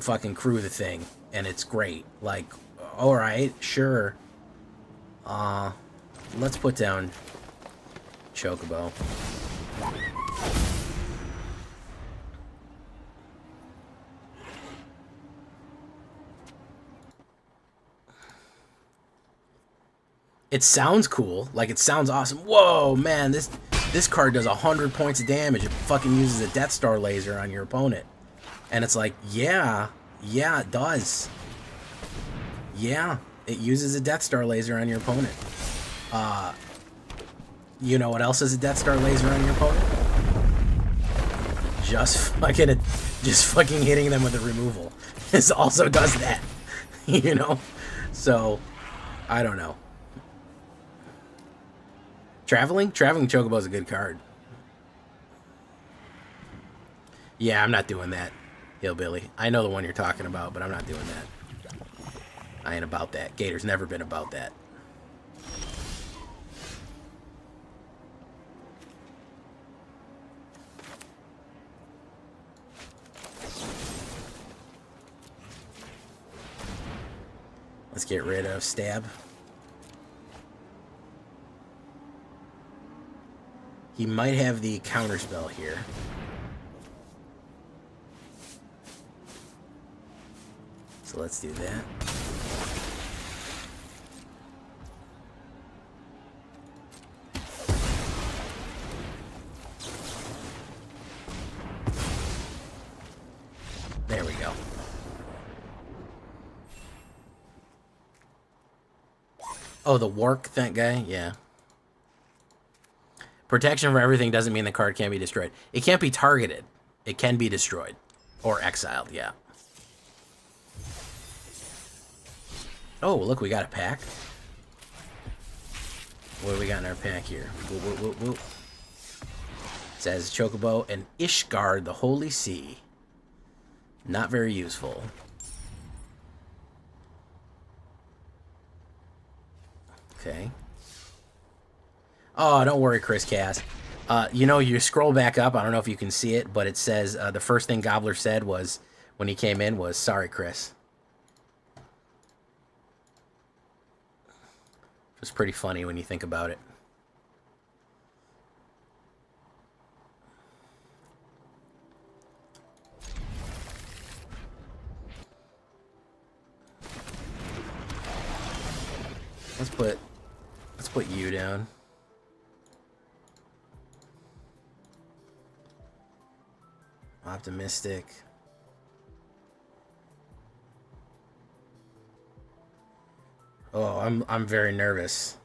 fucking crew the thing and it's great. Like, all right, sure. Let's put down Chocobo. It sounds cool. Like, it sounds awesome. Whoa, man, this card does 100 points of damage. It fucking uses a Death Star laser on your opponent. And it's like, yeah, it does. Yeah, it uses a Death Star laser on your opponent. You know what else is a Death Star laser on your opponent? Just fucking hitting them with a removal. This also does that. You know? So, I don't know. Traveling Chocobo is a good card. Yeah, I'm not doing that, Hillbilly. I know the one you're talking about, but I'm not doing that. I ain't about that. Gator's never been about that. Let's get rid of Stab. He might have the counterspell here. So let's do that. There we go. Oh, the Wark, that guy? Yeah. Protection for everything doesn't mean the card can't be destroyed. It can't be targeted. It can be destroyed. Or exiled, yeah. Oh, look, we got a pack. What do we got in our pack here? Whoop, whoop, whoop. It says Chocobo and Ishgard, the Holy Sea. Not very useful. Okay. Oh, don't worry, Chris Cass. You know, you scroll back up. I don't know if you can see it, but it says the first thing Gobbler said was when he came in was, "Sorry, Chris." was pretty funny when you think about it. Let's put you down. Optimistic. Oh, I'm very nervous.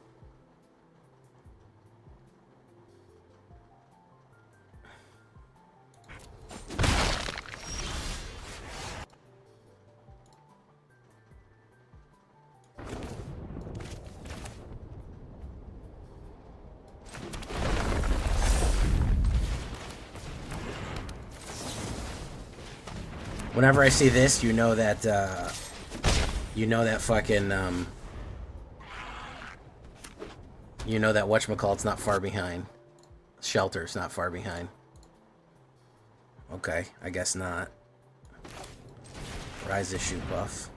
Whenever I see this, you know that fucking you know that whatchamacallit's not far behind. Shelter's not far behind. Okay, I guess not. Rise issue buff.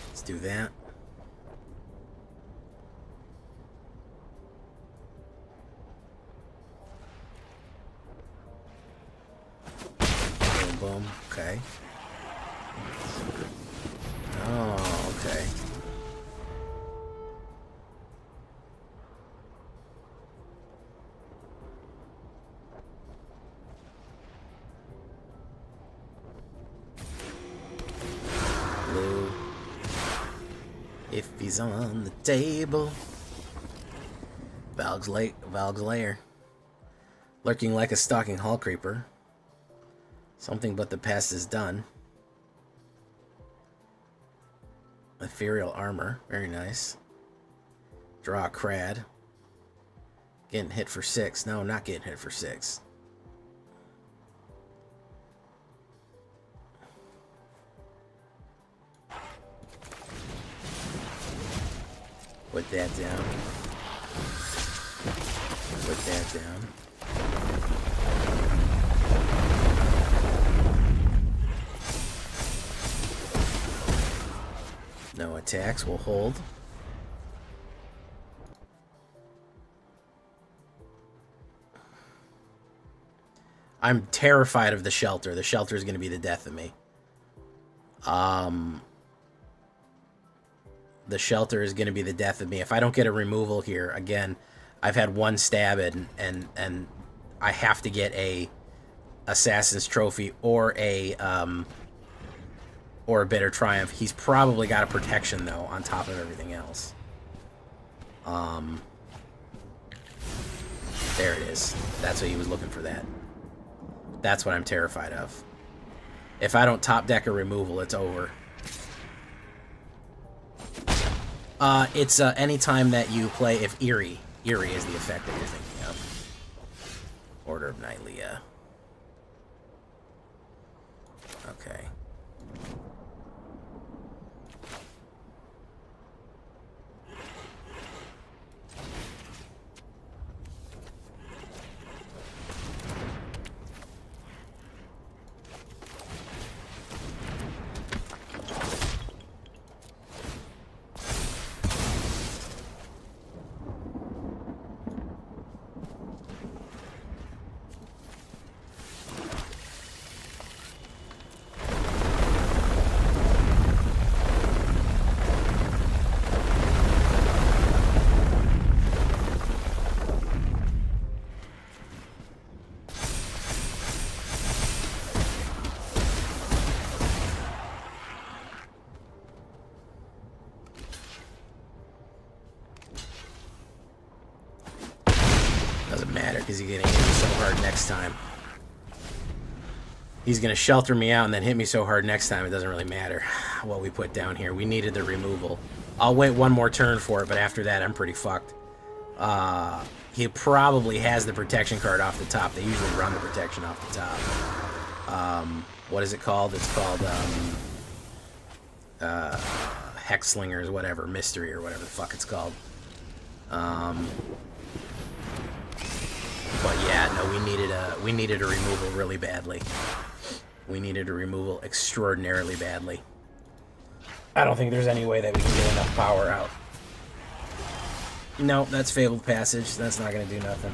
Let's do that. Boom. Okay. Oh, okay. Blue. If he's on the table. Valg's lair. Lurking like a stalking hall creeper. Something but the past is done. Ethereal armor. Very nice. Draw a crad. Getting hit for 6. No, not getting hit for 6. Put that down. Put that down. No attacks, will hold. I'm terrified of the shelter. The shelter is going to be the death of me. The shelter is going to be the death of me. If I don't get a removal here, again, I've had one stab and I have to get a Assassin's Trophy or a Bitter Triumph. He's probably got a protection, though, on top of everything else. There it is. That's what he was looking for, that. That's what I'm terrified of. If I don't top deck a removal, it's over. It's any time that you play, if Eerie is the effect that you're thinking of. Order of Nylea. Okay. Doesn't matter, because he's going to hit me so hard next time. He's going to shelter me out and then hit me so hard next time, it doesn't really matter what we put down here. We needed the removal. I'll wait one more turn for it, but after that, I'm pretty fucked. He probably has the protection card off the top. They usually run the protection off the top. What is it called? It's called Hex Slingers, whatever, Mystery or whatever the fuck it's called. But yeah, no, we needed a removal really badly. We needed a removal extraordinarily badly. I don't think there's any way that we can get enough power out. No, that's Fabled Passage. That's not going to do nothing.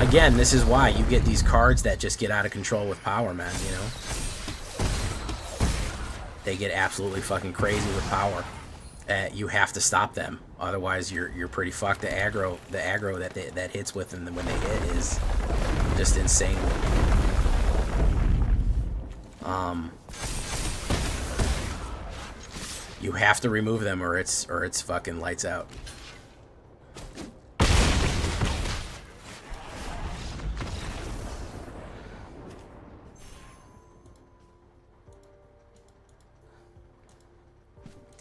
Again, this is why you get these cards that just get out of control with power, man, you know? They get absolutely fucking crazy with power. You have to stop them. Otherwise, you're pretty fucked. The aggro that hits with them when they hit is just insane. You have to remove them, or it's fucking lights out.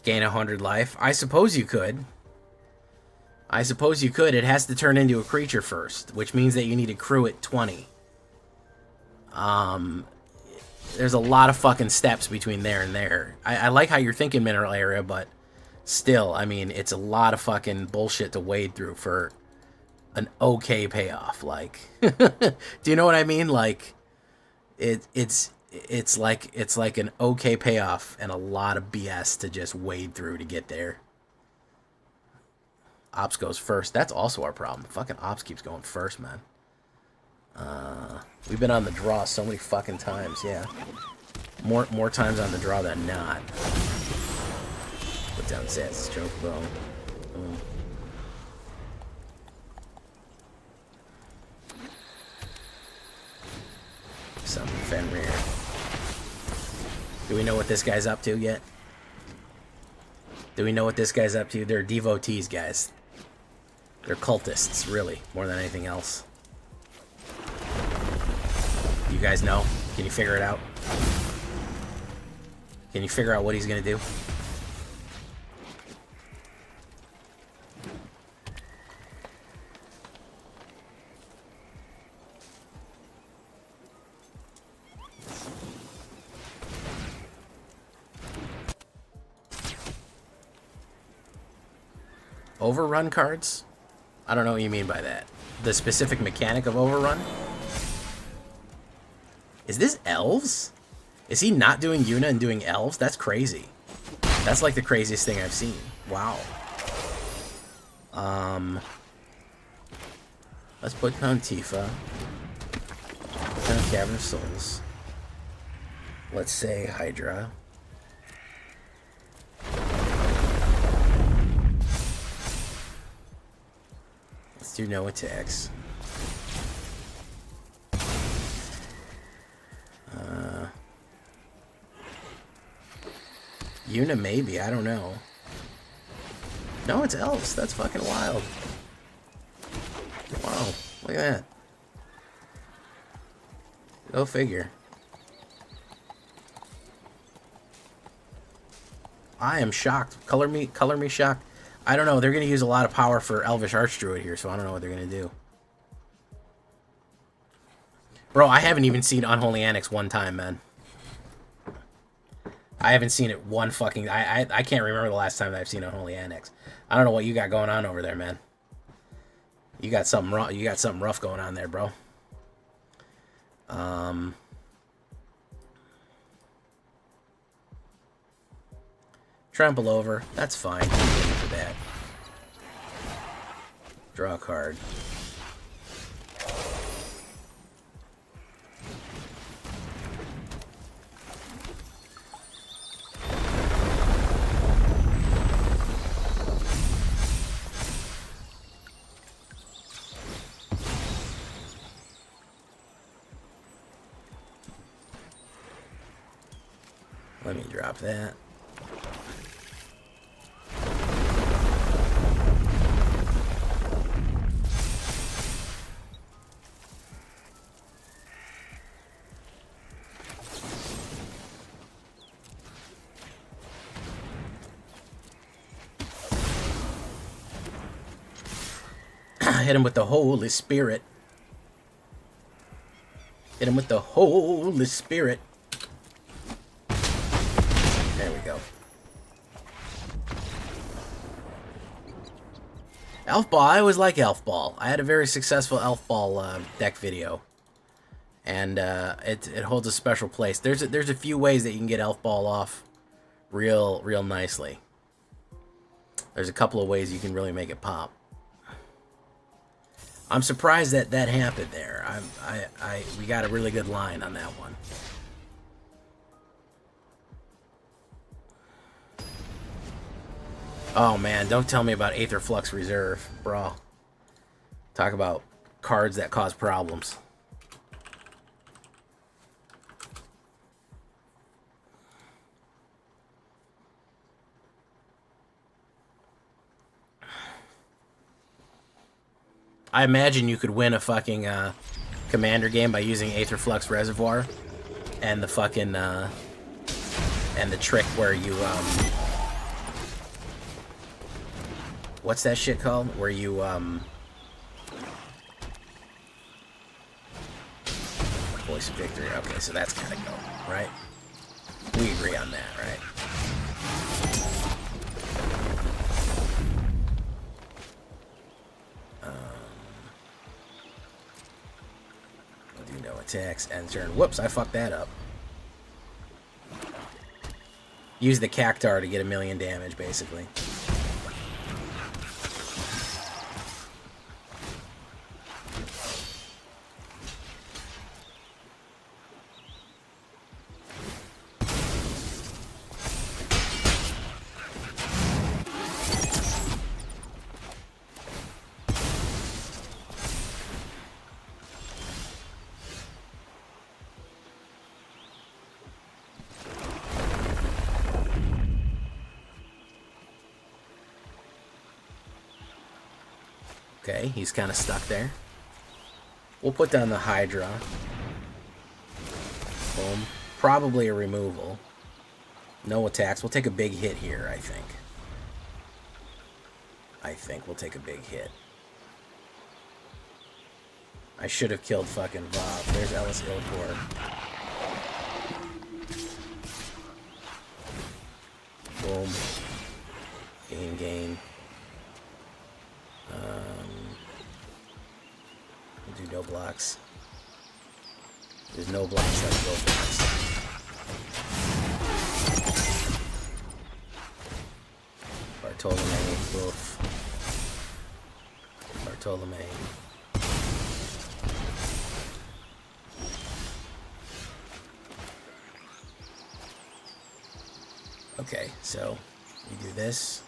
Gain 100 life. I suppose you could. I suppose you could. It has to turn into a creature first, which means that you need to crew it 20. There's a lot of fucking steps between there and there. I like how you're thinking, Mineral Area, but still, I mean, it's a lot of fucking bullshit to wade through for an okay payoff. Like, do you know what I mean? Like, it's like an okay payoff and a lot of BS to just wade through to get there. Ops goes first. That's also our problem. Fucking Ops keeps going first, man. We've been on the draw so many fucking times, yeah. More times on the draw than not. Put down sets, choke bow. Summon Fenrir. Do we know what this guy's up to yet? Do we know what this guy's up to? They're devotees, guys. They're cultists, really, more than anything else. You guys know? Can you figure it out? Can you figure out what he's gonna do? Overrun cards? I don't know what you mean by that. The specific mechanic of overrun? Is this elves? Is he not doing Yuna and doing elves? That's crazy. That's like the craziest thing I've seen. Wow. Let's put on Tifa. Put on Cavern of Souls. Let's say Hydra. Let's do no attacks. Yuna maybe, I don't know. No, it's elves. That's fucking wild. Wow, look at that. Go figure. I am shocked. Color me shocked. I don't know. They're gonna use a lot of power for Elvish Archdruid here, so I don't know what they're gonna do. Bro, I haven't even seen Unholy Annex one time, man. I haven't seen it one fucking... I can't remember the last time that I've seen Unholy Annex. I don't know what you got going on over there, man. You got something rough going on there, bro. Trample over. That's fine. I'm waiting for that. Draw a card. Let me drop that. Hit him with the Holy Spirit. Hit him with the Holy Spirit. Elf Ball, I always like Elf Ball. I had a very successful Elf Ball deck video. And it holds a special place. There's a few ways that you can get Elf Ball off real nicely. There's a couple of ways you can really make it pop. I'm surprised that that happened there. We got a really good line on that one. Oh man, don't tell me about Aether Flux Reserve, bro. Talk about cards that cause problems. I imagine you could win a fucking Commander game by using Aether Flux Reservoir and the fucking and the trick where you what's that shit called? Where you Voice of Victory. Okay, so that's gotta go, right? We agree on that, right? No attacks, end turn. Whoops, I fucked that up. Use the Cactar to get 1,000,000 damage, basically. Okay, he's kind of stuck there. We'll put down the Hydra. Boom. Probably a removal. No attacks. We'll take a big hit here, I think. I think we'll take a big hit. I should have killed fucking Vav. There's Ellis Ilkor. Boom. Gain. We'll do no blocks. There's no blocks, let's go blocks. Bartolome, both. Bartolome. Okay, so we do this.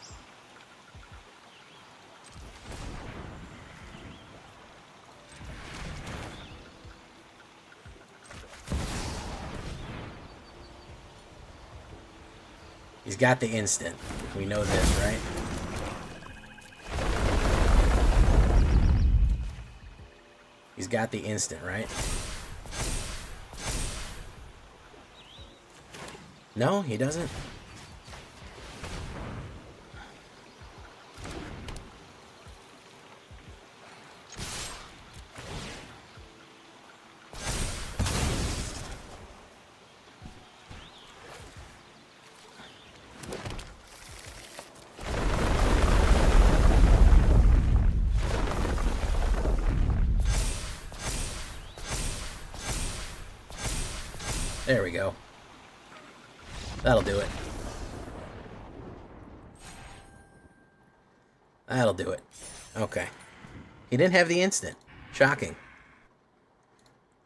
He's got the instant. We know this, right? He's got the instant, right? No, he doesn't. There we go. That'll do it. That'll do it. Okay. He didn't have the instant. Shocking.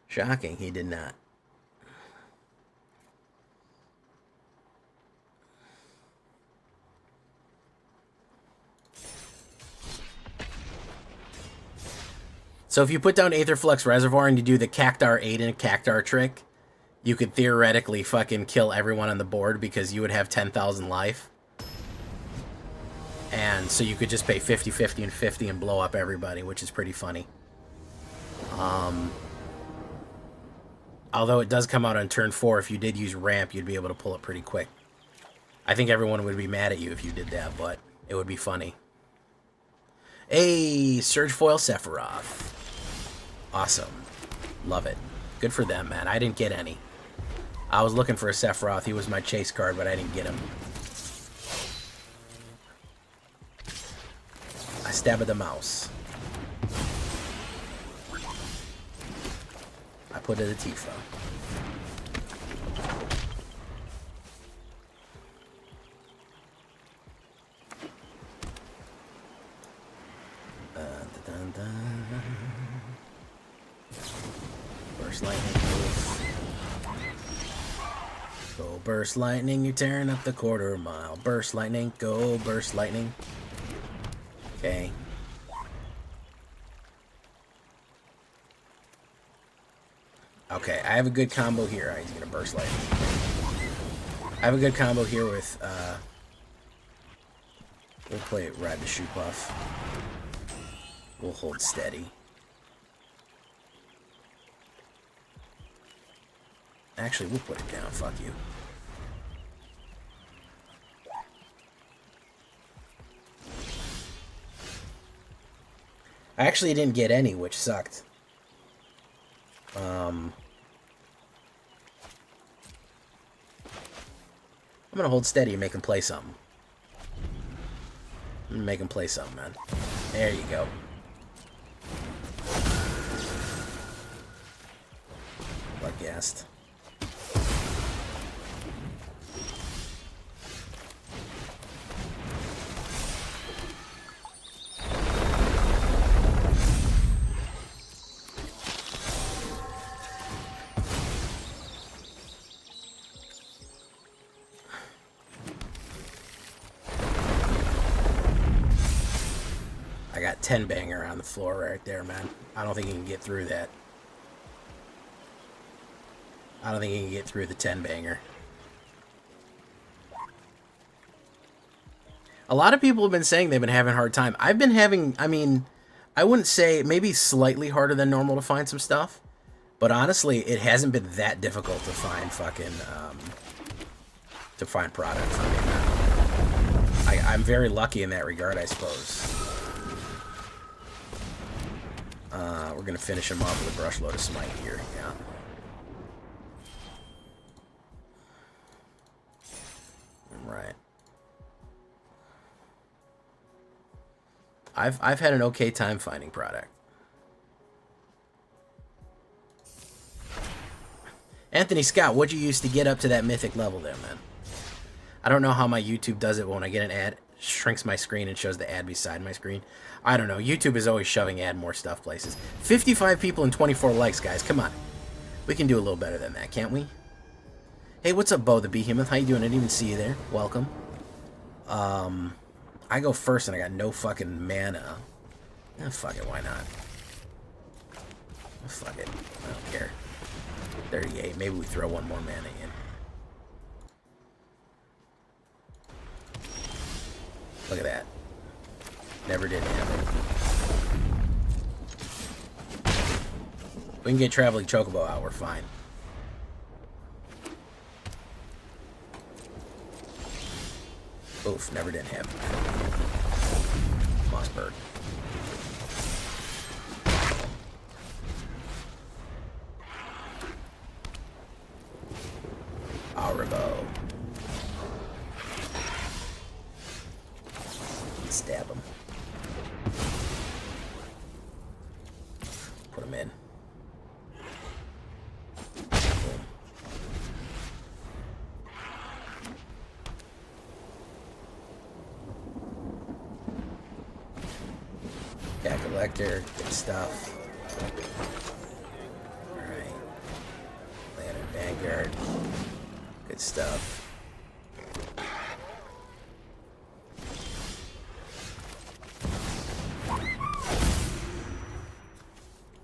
Shocking, he did not. So if you put down Aetherflux Reservoir and you do the Cactar 8 and Cactar trick, you could theoretically fucking kill everyone on the board because you would have 10,000 life. And so you could just pay 50, 50, and 50 and blow up everybody, which is pretty funny. Although it does come out on turn 4, if you did use ramp, you'd be able to pull it pretty quick. I think everyone would be mad at you if you did that, but it would be funny. Hey, Surge Foil Sephiroth. Awesome. Love it. Good for them, man. I didn't get any. I was looking for a Sephiroth. He was my chase card, but I didn't get him. stab of the mouse. I put it a Tifa. Burst lightning. Go burst lightning, you're tearing up the quarter mile. Burst lightning, go burst lightning. Okay. Okay, I have a good combo here. Alright, he's gonna burst lightning. I have a good combo here with, we'll play Ride the Shoe Puff. We'll hold steady. Actually, we'll put it down. Fuck you. I actually didn't get any, which sucked. I'm gonna hold steady and make him play something. I'm gonna make him play something, man. There you go. Like guessed. I got 10 banger on the floor right there, man. I don't think he can get through that. I don't think he can get through the 10 banger. A lot of people have been saying they've been having a hard time. I've been having, I mean, I wouldn't say, maybe slightly harder than normal to find some stuff. But honestly, it hasn't been that difficult to find fucking, to find product for me, man. I'm very lucky in that regard, I suppose. We're going to finish him off with a brush load of smite here, yeah. Right. I've had an okay time finding product. Anthony Scott, what'd you use to get up to that mythic level there, man? I don't know how my YouTube does it, but when I get an ad, it shrinks my screen and shows the ad beside my screen. I don't know. YouTube is always shoving ad more stuff places. 55 people and 24 likes, guys. Come on. We can do a little better than that, can't we? Hey, what's up, Bo the Behemoth? How you doing? I didn't even see you there. Welcome. I go first and I got no fucking mana. Eh, fuck it, why not? Fuck it. I don't care. 38. Maybe we throw one more mana in. Look at that. Never did happen. We can get Traveling Chocobo out, we're fine. Oof, never did happen. Mossberg. Auribo. Stab him. Put him in. Boom. Cat Collector, good stuff. Alright. Lantern Vanguard. Good stuff.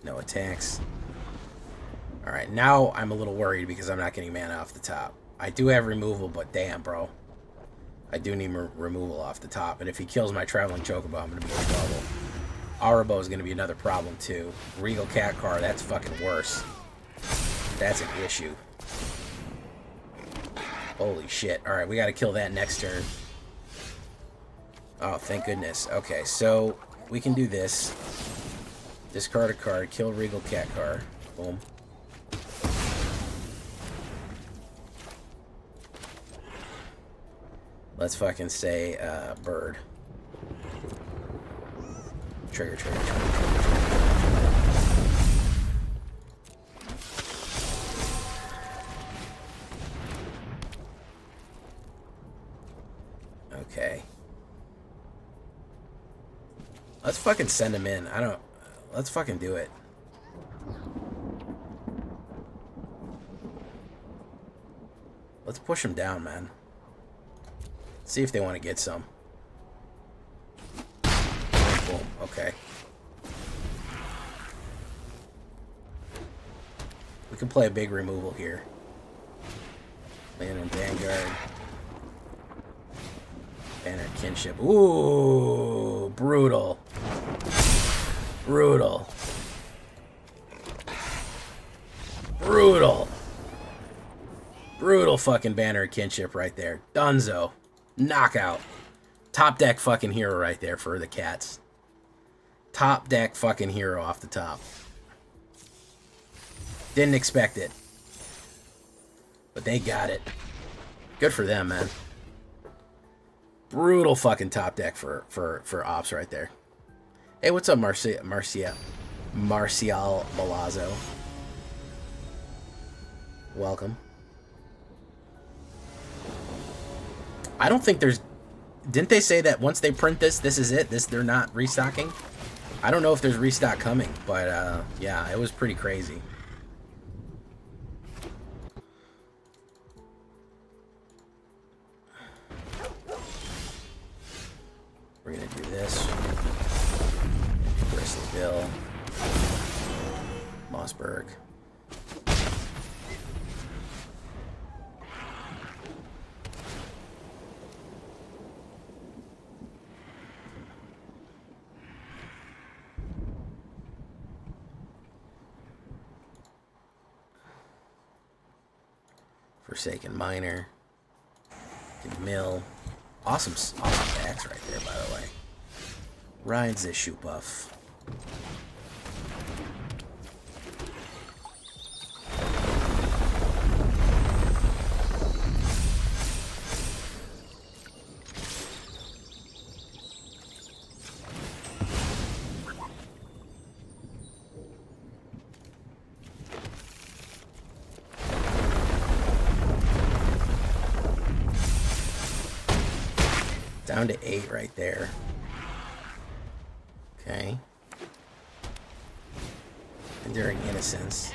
No attacks. Alright, now I'm a little worried because I'm not getting mana off the top. I do have removal, but damn, bro. I do need removal off the top. And if he kills my Traveling Chocobo, I'm going to be in trouble. Auribo is going to be another problem, too. Regal Cat Car, that's fucking worse. That's an issue. Holy shit. Alright, we got to kill that next turn. Oh, thank goodness. Okay, so we can do this. Discard a card, kill Regal Cat Car. Boom. Let's fucking say, bird. Trigger. Okay. Let's fucking send him in. Let's fucking do it. Let's push him down, man. See if they want to get some. Boom. Okay. We can play a big removal here. Land in Vanguard. Banner Kinship. Ooh, brutal. Brutal. Brutal. Brutal fucking Banner Kinship right there. Dunzo. Knockout. Top deck fucking hero right there for the cats. Top deck fucking hero off the top. Didn't expect it. But they got it. Good for them, man. Brutal fucking top deck for ops right there. Hey, what's up, Marcial Malazzo? Welcome. I don't think there's... Didn't they say that once they print this is it? They're not restocking? I don't know if there's restock coming, but yeah, it was pretty crazy. We're gonna do this. Bristolville. Mossberg. Forsaken Miner. Mill. Awesome packs right there, by the way. Rides issue buff. Down to 8 right there. Okay. Enduring Innocence.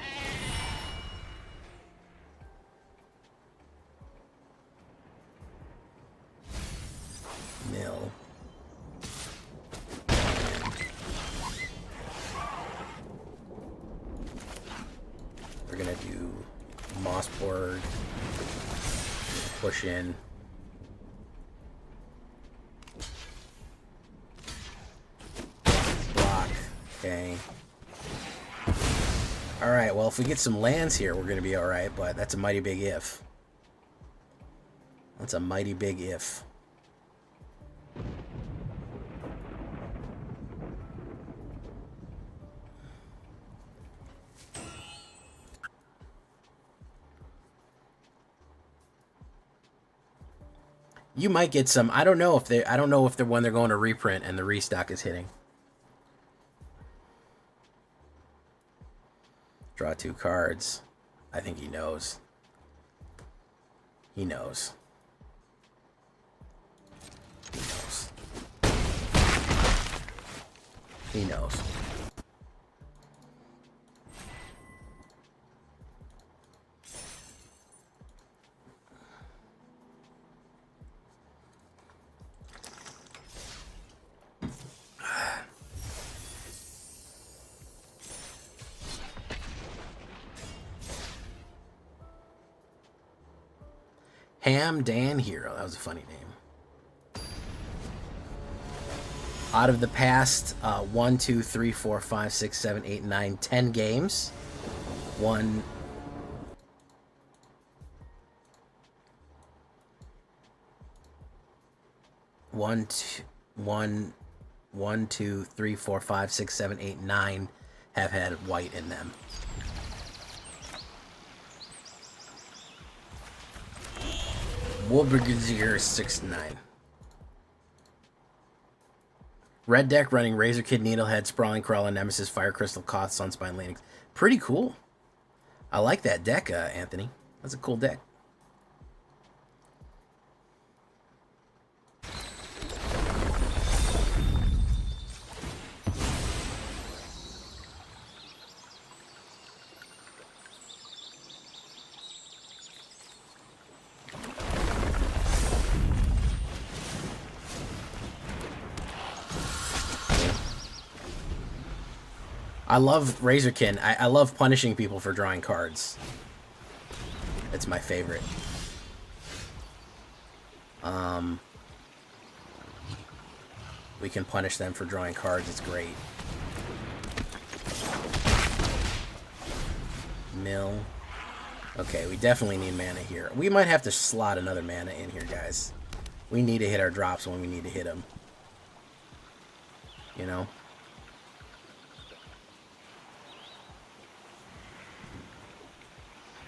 Mill. We're gonna do Mossborg. Push in. Okay. Alright, well, if we get some lands here, we're going to be alright, but that's a mighty big if. That's a mighty big if. You might get some. I don't know if they're when they're going to reprint and the restock is hitting. Draw 2 cards. I think he knows. He knows. He knows. He knows. Ham Dan Hero. That was a funny name. Out of the past 1, 2, 3, 4, 5, 6, 7, 8, 9, 10 games. 1, 2, 3, 4, 5, 6, 7, 8, 9 have had white in them. Wolbergier 69. Red deck running Razor Kid, Needlehead, Sprawling Crawler, Nemesis, Fire Crystal, Koth, Sunspine, Lanix. Pretty cool. I like that deck, Anthony. That's a cool deck. I love Razorkin. I love punishing people for drawing cards. It's my favorite. We can punish them for drawing cards. It's great. Mill. Okay, we definitely need mana here. We might have to slot another mana in here, guys. We need to hit our drops when we need to hit them. You know?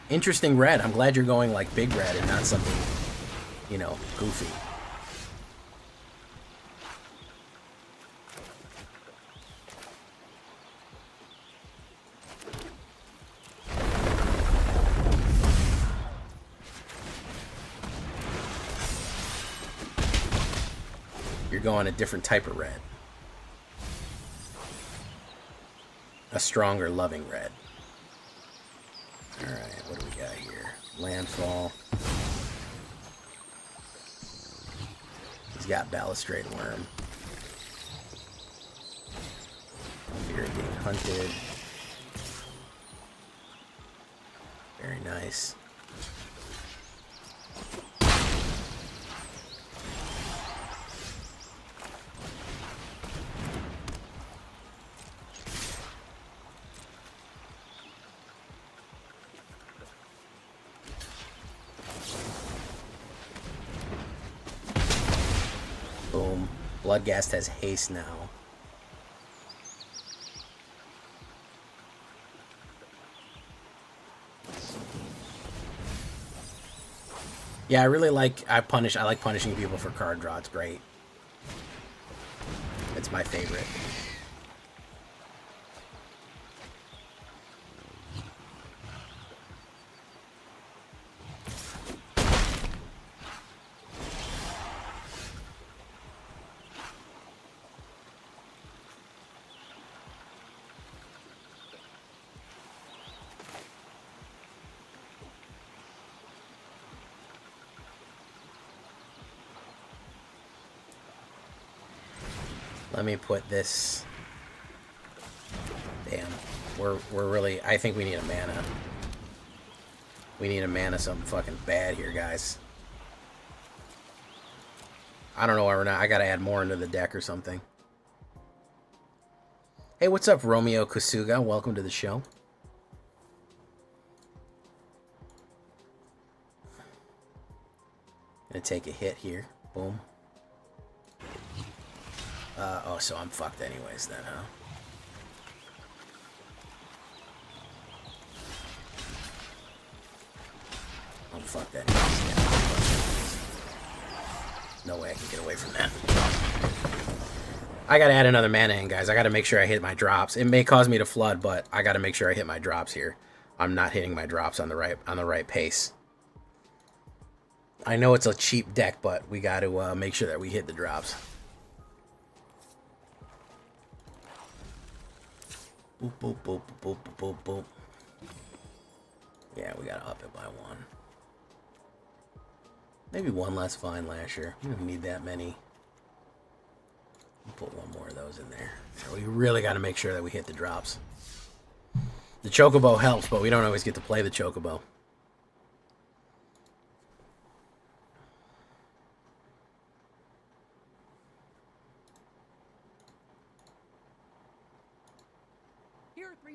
Interesting red. I'm glad you're going like big red and not something, you know, goofy. You're going a different type of red. A stronger, loving red. Alright, what do we got here? Landfall. He's got Balustrade Worm. Fear of being hunted. Very nice. Boom. Bloodghast has haste now. Yeah, I really like I like punishing people for card draw. It's great. It's my favorite. Let me put this. Damn, we're really. I think we need a mana. We need a mana something fucking bad here, guys. I don't know why we're not. I gotta add more into the deck or something. Hey, what's up, Romeo Kusuga? Welcome to the show. Gonna take a hit here. Boom. Oh, so I'm fucked anyways then, huh? I'm fucked anyways. Yeah. No way I can get away from that. I gotta add another mana in, guys. I gotta make sure I hit my drops. It may cause me to flood, but I gotta make sure I hit my drops here. I'm not hitting my drops on the right pace. I know it's a cheap deck, but we gotta make sure that we hit the drops. Boop, boop, boop, boop, boop, boop, boop. Yeah, we gotta up it by one. Maybe one less Vine Lasher. We don't need that many. We'll put one more of those in there. So we really gotta make sure that we hit the drops. The Chocobo helps, but we don't always get to play the Chocobo.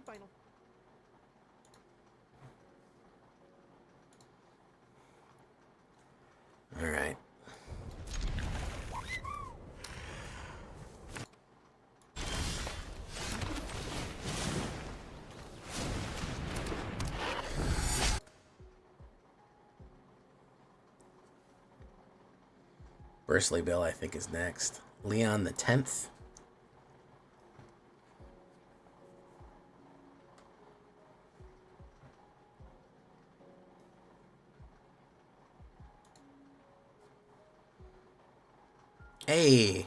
Final. All right. Bursley Bill, I think, is next. Leon the 10th. Hey.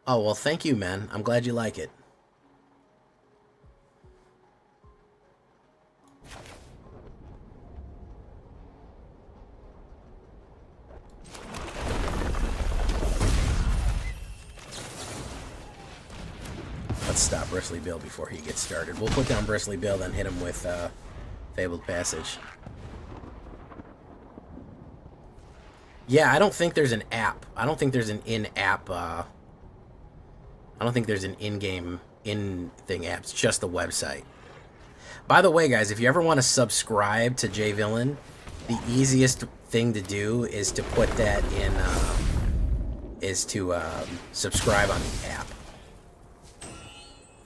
Oh, well, thank you, man. I'm glad you like it. Let's stop Bristly Bill before he gets started. We'll put down Bristly Bill, then hit him with Fabled Passage. Yeah, I don't think there's an app. I don't think there's an in-app... I don't think there's an in-game, in-thing app. It's just the website. By the way, guys, if you ever want to subscribe to Villain, the easiest thing to do is to put that in... is to subscribe on the app.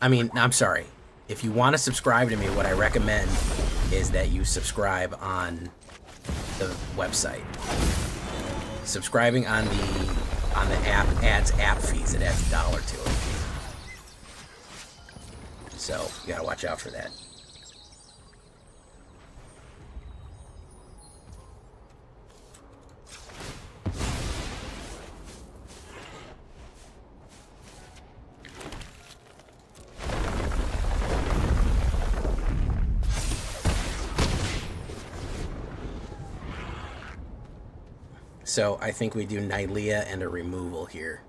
I mean, I'm sorry. If you want to subscribe to me, what I recommend is that you subscribe on the website. Subscribing on the app adds app fees. It adds $1 to it. So you gotta watch out for that. So I think we do Nylea and a removal here.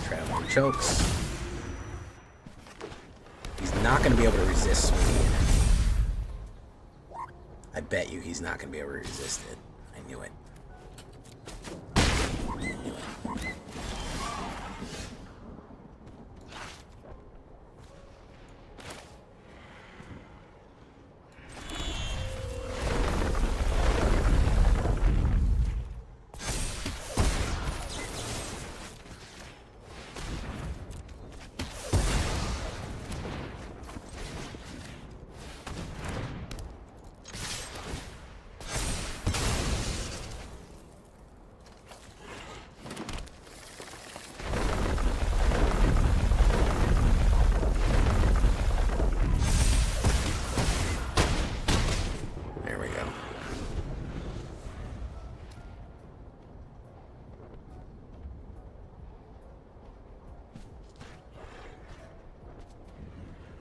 Traveling chokes. He's not going to be able to resist swinging it. I bet you he's not going to be able to resist it. I knew it. I knew it.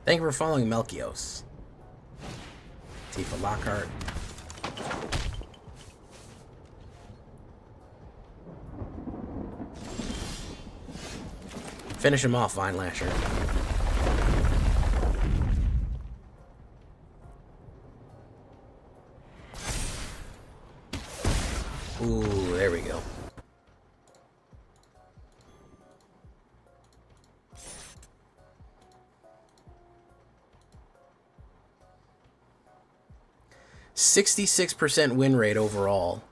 Thank you for following Melchios. Tifa Lockhart. Finish him off, Vine Lasher. Ooh, there we go. %66 win rate overall.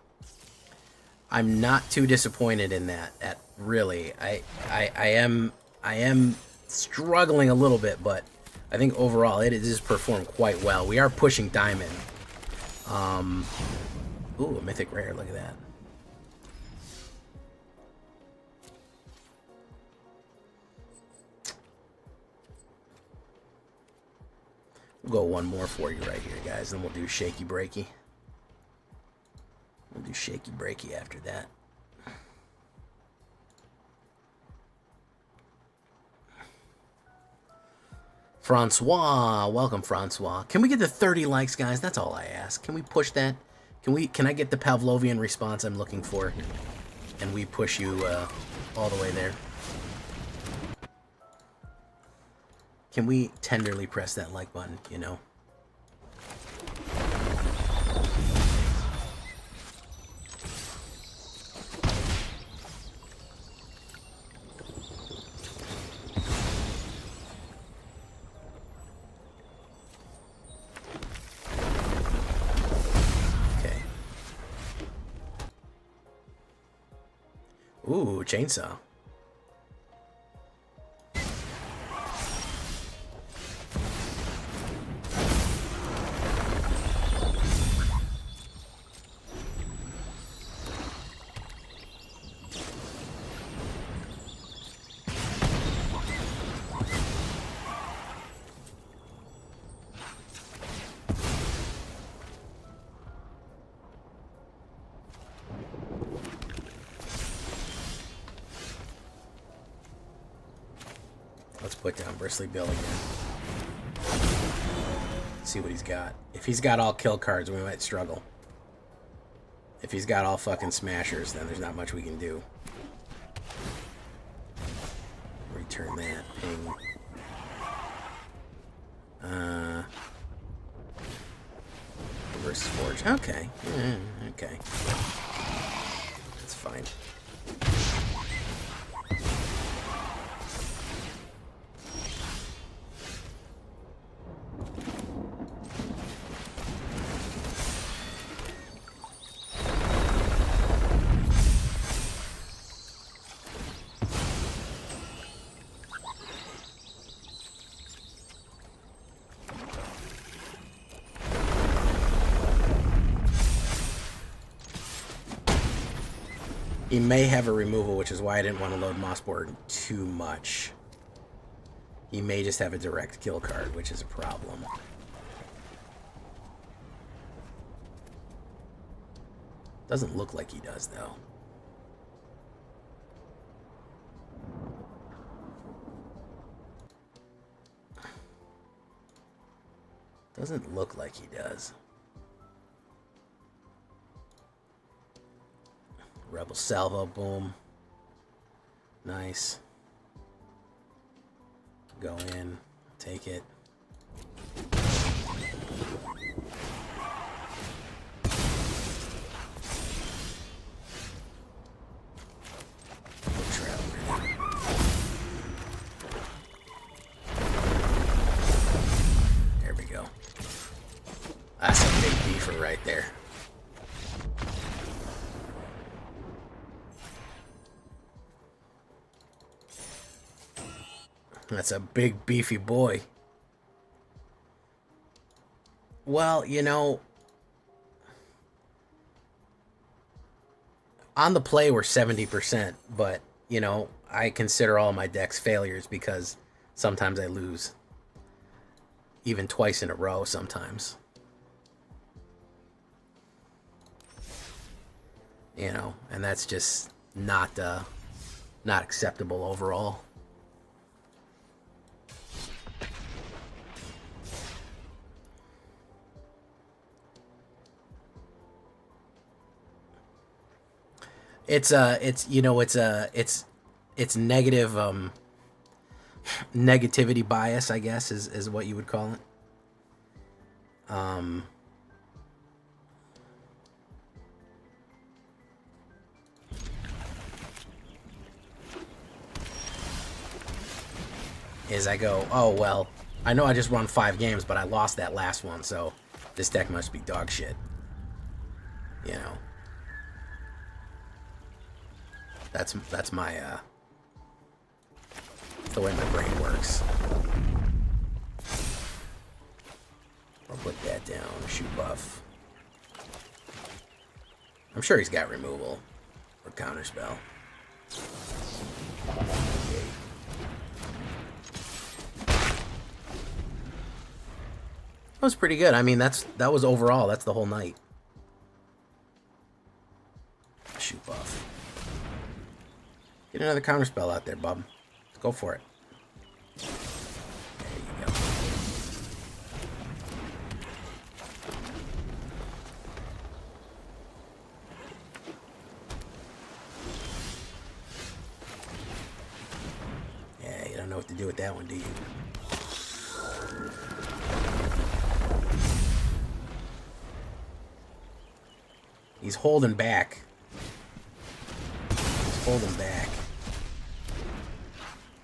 I'm not too disappointed in that. Really, I am struggling a little bit, but I think overall it has performed quite well. We are pushing Diamond. Ooh, a mythic rare. Look at that. We'll go one more for you right here, guys, then we'll do Shaky Breaky. We'll do Shaky Breaky after that. Francois, welcome, Francois. Can we get the 30 likes, guys? That's all I ask. Can we push that? Can I get the Pavlovian response I'm looking for? And we push you all the way there. Can we tenderly press that like button, you know? Okay. Ooh, chainsaw. put down Bristly Bill again. See what he's got. If he's got all kill cards, we might struggle. If he's got all fucking smashers, then there's not much we can do. Return that. Ping. Reverse Forge. Okay. Okay. That's fine. He may have a removal, which is why I didn't want to load Mossborn too much. He may just have a direct kill card, which is a problem. Doesn't look like he does, though. Doesn't look like he does. Rebel Salvo, boom. Nice. Go in, take it. There we go. That's a big beefer right there. That's a big, beefy boy. Well, you know, on the play we're 70%, but, you know, I consider all my decks failures because sometimes I lose. Even twice in a row sometimes. You know, and that's just not acceptable overall. It's negative, negativity bias, I guess, is what you would call it. Is I go, oh, well, I know I just won 5 games, but I lost that last one, so this deck must be dog shit. You know. That's my, the way my brain works. I'll put that down, shoot buff. I'm sure he's got removal or counterspell. Okay. That was pretty good. I mean, that was overall, that's the whole night. Shoot buff. Get another counterspell out there, bub. Let's go for it. There you go. Yeah, you don't know what to do with that one, do you? He's holding back. He's holding back.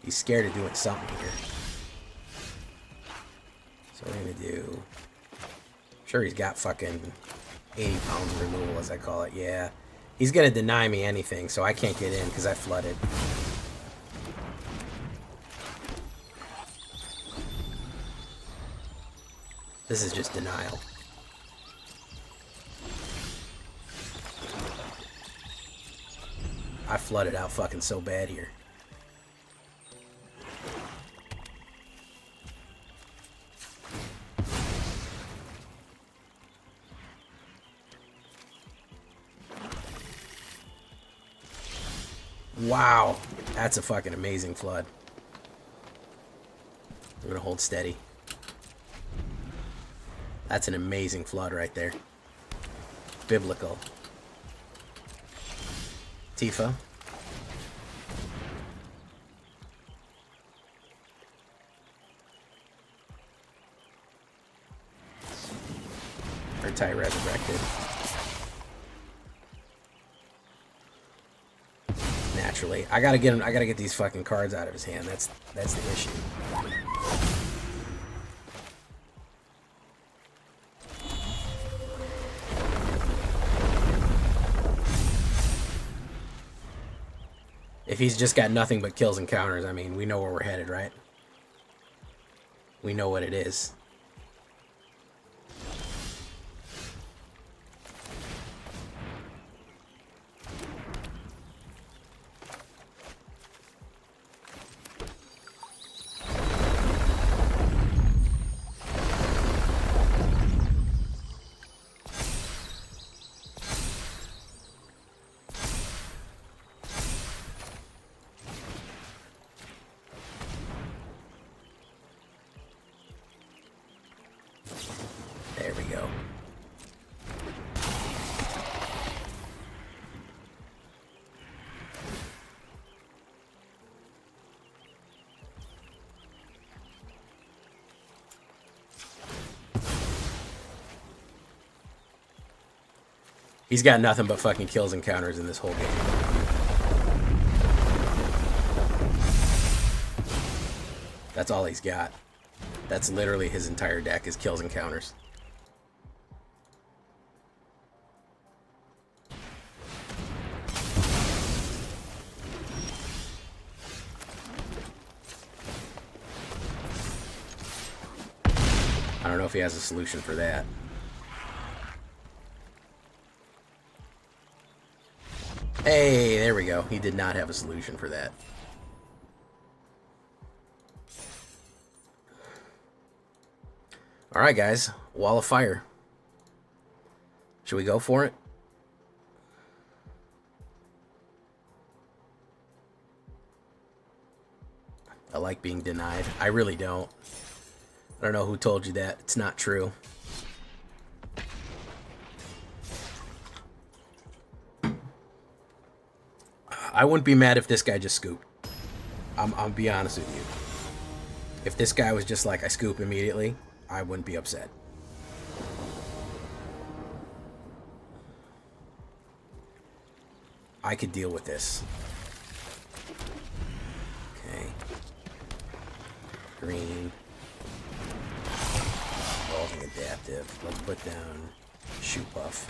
He's scared of doing something here. So we're gonna do... I'm sure he's got fucking 80 pounds of removal, as I call it. Yeah. He's gonna deny me anything, so I can't get in because I flooded. This is just denial. I flooded out fucking so bad here. Wow, that's a fucking amazing flood. gonna hold steady. That's an amazing flood right there. Biblical. Tifa. Or Ty resurrected. Naturally. I gotta get him. I gotta get these fucking cards out of his hand. That's the issue. If he's just got nothing but kills and counters, I mean, we know where we're headed, right? We know what it is. There we go. He's got nothing but fucking kills and counters in this whole game. That's all he's got. That's literally his entire deck is kills and counters. I don't know if he has a solution for that. Hey, there we go. He did not have a solution for that. Alright, guys. Wall of Fire. Should we go for it? I like being denied. I really don't. I don't know who told you that. It's not true. I wouldn't be mad if this guy just scooped. I'll be honest with you. If this guy was just like, I scoop immediately, I wouldn't be upset. I could deal with this. Okay. Green. Evolving Adaptive. Let's put down Shoe Puff.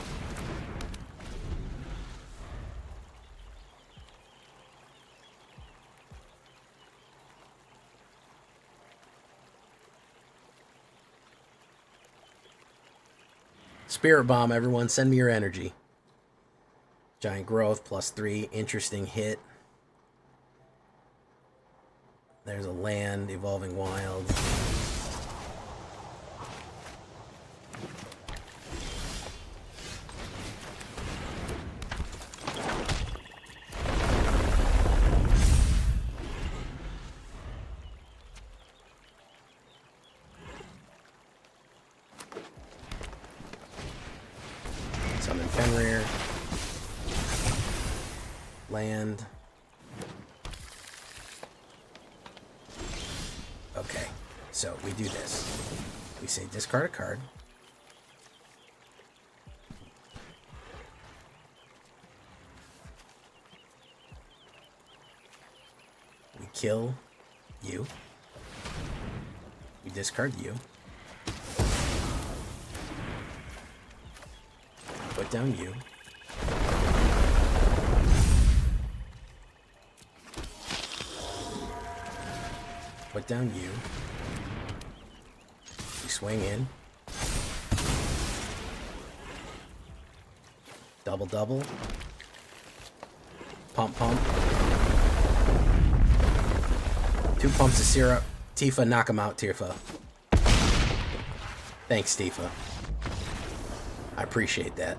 Spirit Bomb, everyone. Send me your energy. Giant Growth, +3. Interesting hit. There's a land, Evolving Wild. Summon Fenrir. Land. Okay, so we do this. We say discard a card. We kill you. We discard you. Put down you. Put down you. We swing in. Double double. Pump pump. 2 pumps of syrup. Tifa, knock him out, Tifa. Thanks, Tifa. I appreciate that.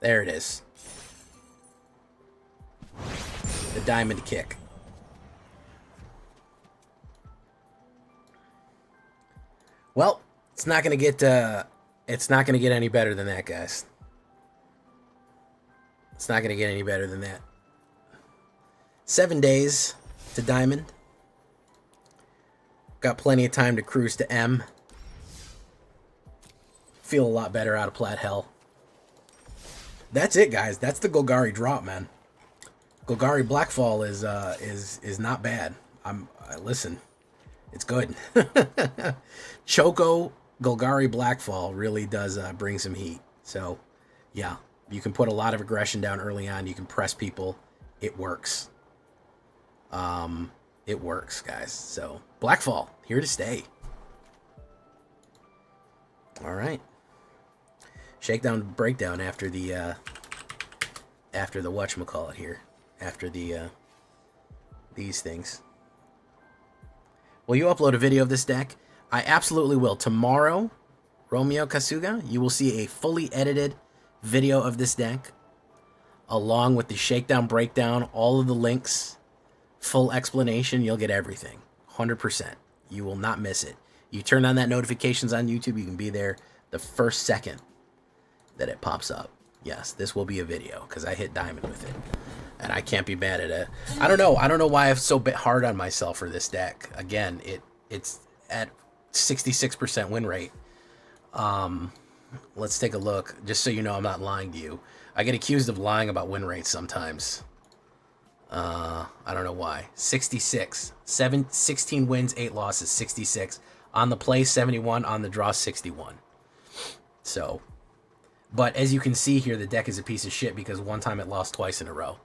There it is. The diamond kick. Well, it's not gonna get any better than that, guys. It's not gonna get any better than that. 7 days to Diamond. Got plenty of time to cruise to M. Feel a lot better out of Plat Hell. That's it, guys. That's the Golgari drop, man. Golgari Blackfall is not bad. Listen, it's good. Choco Golgari Blackfall really does bring some heat. So, yeah, you can put a lot of aggression down early on. You can press people. It works. It works, guys. So, Blackfall, here to stay. All right. Shakedown breakdown after the whatchamacallit here. After the these things. Will you upload a video of this deck? I absolutely will. Tomorrow, Romeo Kasuga, you will see a fully edited video of this deck, along with the shakedown breakdown, all of the links, full explanation. You'll get everything. 100%. You will not miss it. You turn on that notifications on YouTube, you can be there the first second that it pops up. Yes, this will be a video because I hit diamond with it. And I can't be mad at it. I don't know why I'm so hard on myself for this deck. Again, it's at 66% win rate. Let's take a look, just so you know I'm not lying to you. I get accused of lying about win rates sometimes. I don't know why. 66. 16 wins, 8 losses, 66. On the play, 71. On the draw, 61. So, but as you can see here, the deck is a piece of shit because one time it lost twice in a row.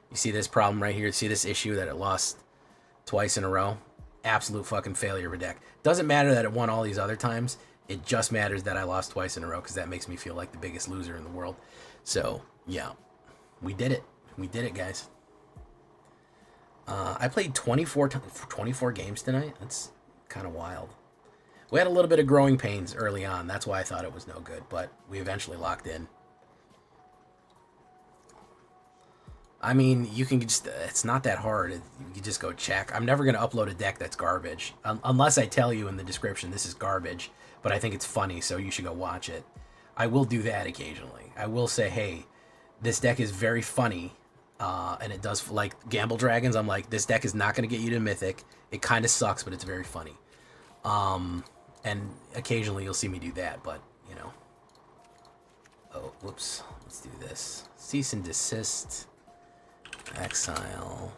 You see this problem right here? See this issue that it lost twice in a row? Absolute fucking failure of a deck. Doesn't matter that it won all these other times. It just matters that I lost twice in a row because that makes me feel like the biggest loser in the world. So, yeah. We did it. We did it, guys. I played 24 games tonight. That's kind of wild. We had a little bit of growing pains early on. That's why I thought it was no good. But we eventually locked in. I mean, you can just, it's not that hard. You can just go check. I'm never going to upload a deck that's garbage. Unless I tell you in the description this is garbage. But I think it's funny, so you should go watch it. I will do that occasionally. I will say, hey, this deck is very funny. And it does, like Gamble Dragons, I'm like, this deck is not going to get you to Mythic. It kind of sucks, but it's very funny. And occasionally you'll see me do that, but, you know. Oh, whoops. Let's do this. Cease and desist. Exile.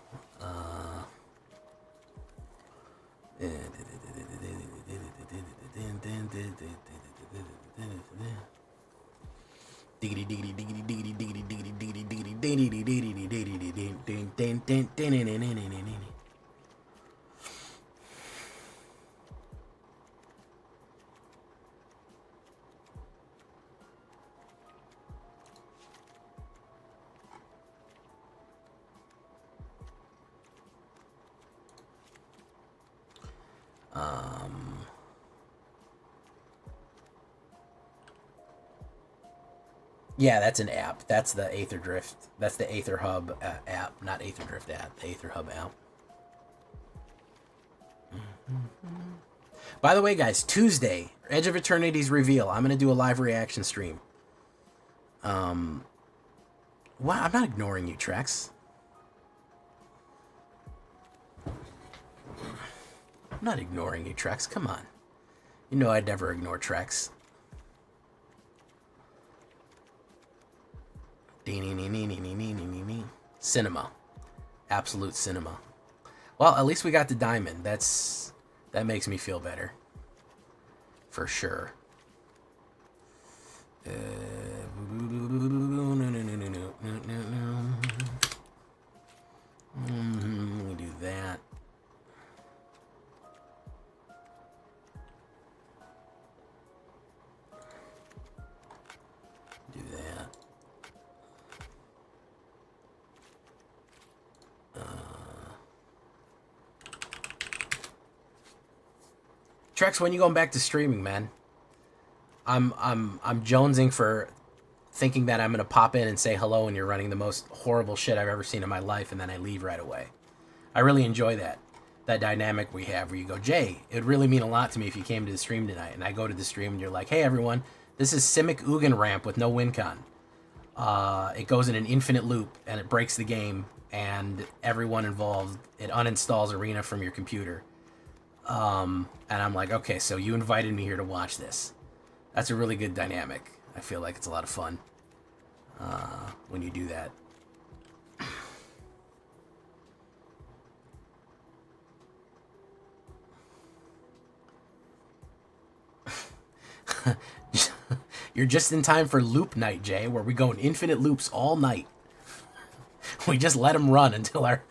Diggity diggity diggity diggity diggity diggity diggity diggity diggity diggity diggity diggity. Yeah, that's an app. That's the AetherDrift. That's the AetherHub app, not AetherDrift app. The AetherHub app. By the way, guys, Tuesday, Edge of Eternity's reveal. I'm gonna do a live reaction stream. Wow, I'm not ignoring you, Trex. I'm not ignoring you, Trex. Come on. You know I'd never ignore Trex. Cinema. Absolute cinema. Well, at least we got the diamond. That makes me feel better. For sure. We do that. Do that. Trex, when you going back to streaming, man? I'm jonesing for thinking that I'm gonna pop in and say hello and you're running the most horrible shit I've ever seen in my life, and then I leave right away. I really enjoy that. that dynamic we have where you go, Jay, it would really mean a lot to me if you came to the stream tonight. And I go to the stream and you're like, hey, everyone, this is Simic Ugin ramp with no win con. It goes in an infinite loop and it breaks the game, and everyone involved, it uninstalls Arena from your computer. And I'm like, okay, so you invited me here to watch this. That's a really good dynamic. I feel like it's a lot of fun when you do that. You're just in time for loop night, Jay, where we go in infinite loops all night. We just let them run until our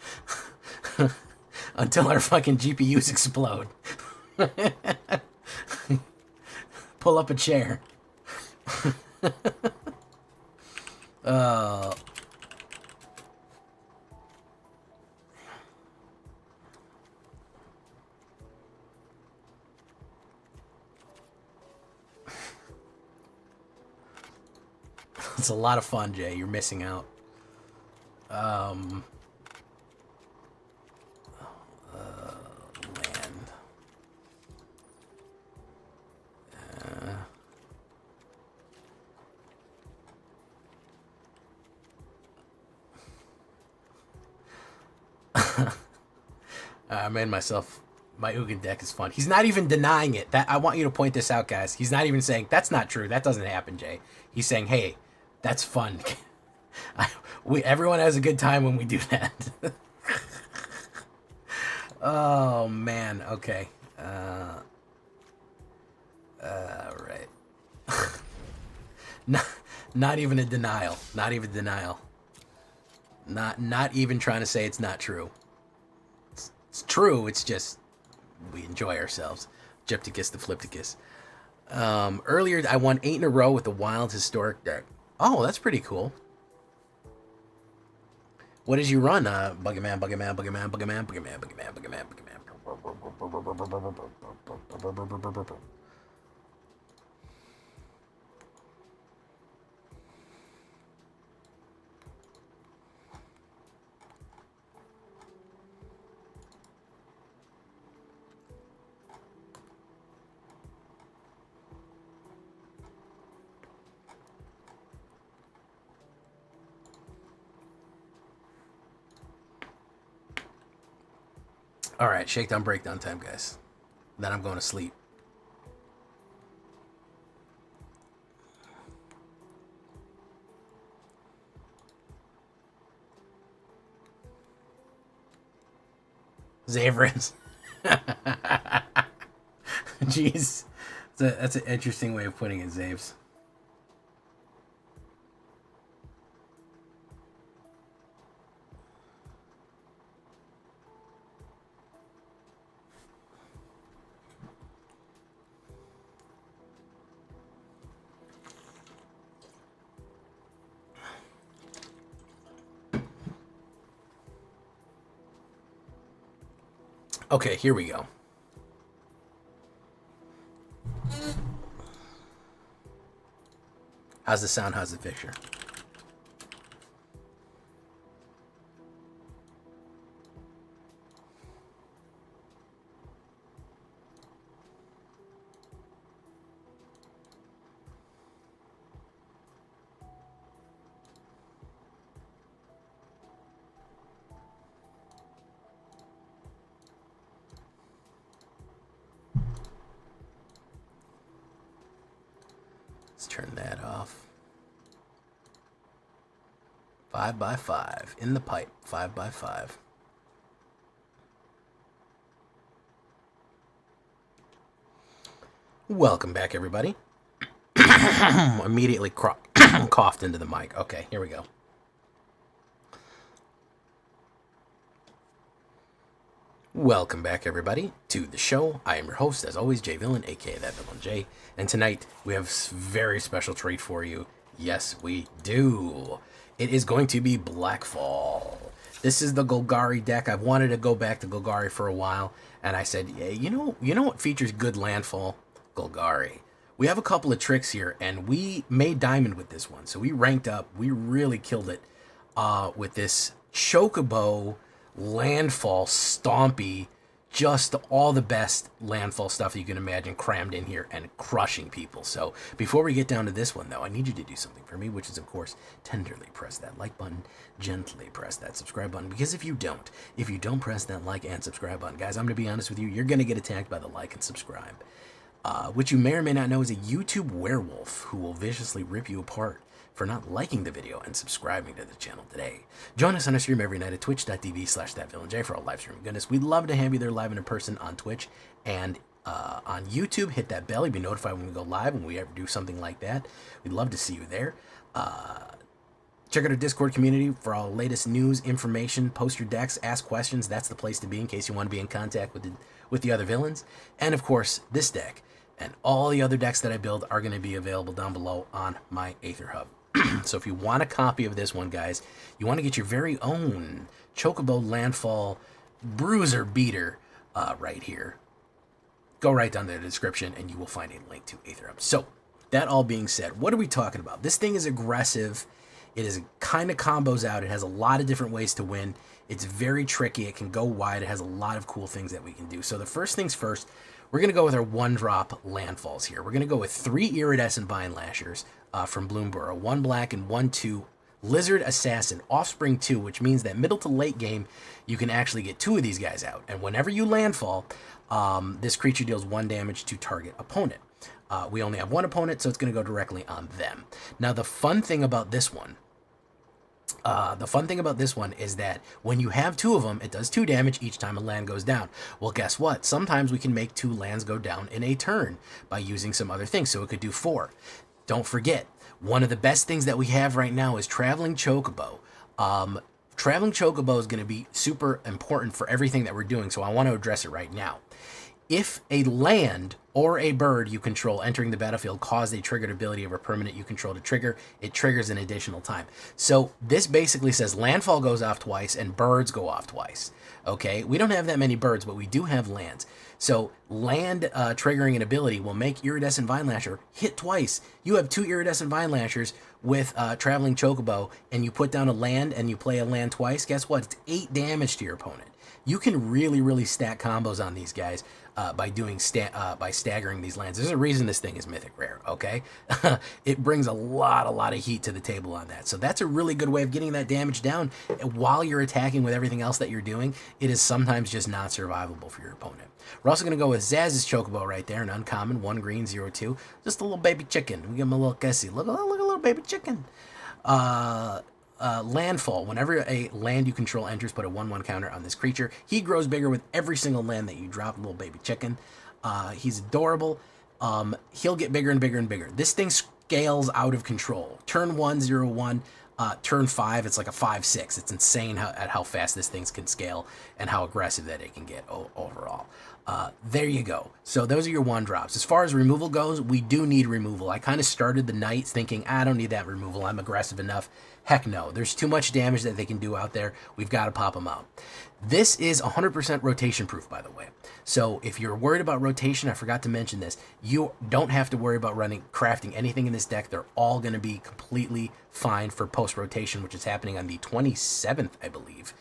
until our fucking GPUs explode. Pull up a chair. It's a lot of fun, Jay. You're missing out. Land. I made myself... My Ugin deck is fun. He's not even denying it. That I want you to point this out, guys. He's not even saying, that's not true. That doesn't happen, Jay. He's saying, hey, that's fun. Everyone has a good time when we do that. Oh, man. Okay. Right. Not even a denial. Not even denial. Not even trying to say it's not true. It's true. It's just we enjoy ourselves. Gypticus the Flipticus. Earlier, I won 8 in a row with the Wild Historic deck. Oh, that's pretty cool. What did you run? Buggerman, Buggerman, Buggerman, Buggerman, Buggerman, Buggerman, Buggerman, Buggerman. All right, shakedown, breakdown time, guys. Then I'm going to sleep. Zavrins. Jeez. That's an interesting way of putting it, Zaves. Okay, here we go. How's the sound? How's the picture? Let's turn that off. 5x5 in the pipe. 5x5. Welcome back, everybody. Immediately coughed into the mic. Okay, here we go. Welcome back, everybody, to the show. I am your host, as always, Jay Villain, aka That Villain J. And tonight, we have a very special treat for you. Yes, we do. It is going to be Blackfall. This is the Golgari deck. I've wanted to go back to Golgari for a while, and I said, yeah, you know what features good landfall? Golgari. We have a couple of tricks here, and we made diamond with this one. So we ranked up. We really killed it with this Chocobo landfall stompy just all the best landfall stuff you can imagine crammed in here and crushing people. So before we get down to this one, though, I need you to do something for me, which is, of course, tenderly press that like button, gently press that subscribe button, because if you don't press that like and subscribe button, guys, I'm going to be honest with you, you're going to get attacked by the like and subscribe, which you may or may not know is a YouTube werewolf who will viciously rip you apart for not liking the video and subscribing to the channel today. Join us on our stream every night at twitch.tv/thatvillainj for all live streaming goodness. We'd love to have you there live and in person on Twitch and on YouTube. Hit that bell. You'll be notified when we go live, when we ever do something like that. We'd love to see you there. Check out our Discord community for all the latest news, information, post your decks, ask questions. That's the place to be in case you want to be in contact with the other villains. And of course, this deck and all the other decks that I build are going to be available down below on my AetherHub. So if you want a copy of this one, guys, you want to get your very own Chocobo Landfall Bruiser Beater right here, go right down to the description and you will find a link to AetherHub. So that all being said, what are we talking about? This thing is aggressive. It is kind of combos out. It has a lot of different ways to win. It's very tricky. It can go wide. It has a lot of cool things that we can do. So the first things first, we're going to go with our 1-drop landfalls here. We're going to go with 3 Iridescent Vine Lashers from Bloomborough, 1 black and 1/2 Lizard Assassin, Offspring 2, which means that middle to late game, you can actually get 2 of these guys out. And whenever you landfall, this creature deals 1 damage to target opponent. We only have 1 opponent, so it's going to go directly on them. Now, the fun thing about this one is that when you have 2 of them, it does 2 damage each time a land goes down. Well, guess what? Sometimes we can make 2 lands go down in a turn by using some other things, so it could do 4. Don't forget, one of the best things that we have right now is Traveling Chocobo. Traveling Chocobo is going to be super important for everything that we're doing, so I want to address it right now. If a land or a bird you control entering the battlefield caused a triggered ability of a permanent you control to trigger, it triggers an additional time. So this basically says landfall goes off twice and birds go off twice. Okay, we don't have that many birds, but we do have lands. So land triggering an ability will make Iridescent Vine Lasher hit twice. You have 2 Iridescent Vine Lashers with Traveling Chocobo, and you put down a land and you play a land twice. Guess what? It's 8 damage to your opponent. You can really, really stack combos on these guys by staggering these lands. There's a reason this thing is mythic rare, okay? It brings a lot of heat to the table on that. So that's a really good way of getting that damage down while you're attacking with everything else that you're doing. It is sometimes just not survivable for your opponent. We're also going to go with Zaz's Chocobo right there, an uncommon, 1 green, 0/2. Just a little baby chicken. We give him a little guessy. Look a little baby chicken. Landfall. Whenever a land you control enters, put a 1/1 counter on this creature. He grows bigger with every single land that you drop. Little baby chicken. He's adorable. He'll get bigger and bigger and bigger. This thing scales out of control. Turn 1, 0/1. Turn 5, it's like a 5/6. It's insane at how fast this thing can scale and how aggressive that it can get overall. There you go. So those are your 1-drops. As far as removal goes, we do need removal. I kind of started the night thinking, I don't need that removal. I'm aggressive enough. Heck no. There's too much damage that they can do out there. We've got to pop them out. This is 100% rotation proof, by the way. So if you're worried about rotation, I forgot to mention this, you don't have to worry about crafting anything in this deck. They're all going to be completely fine for post-rotation, which is happening on the 27th, I believe.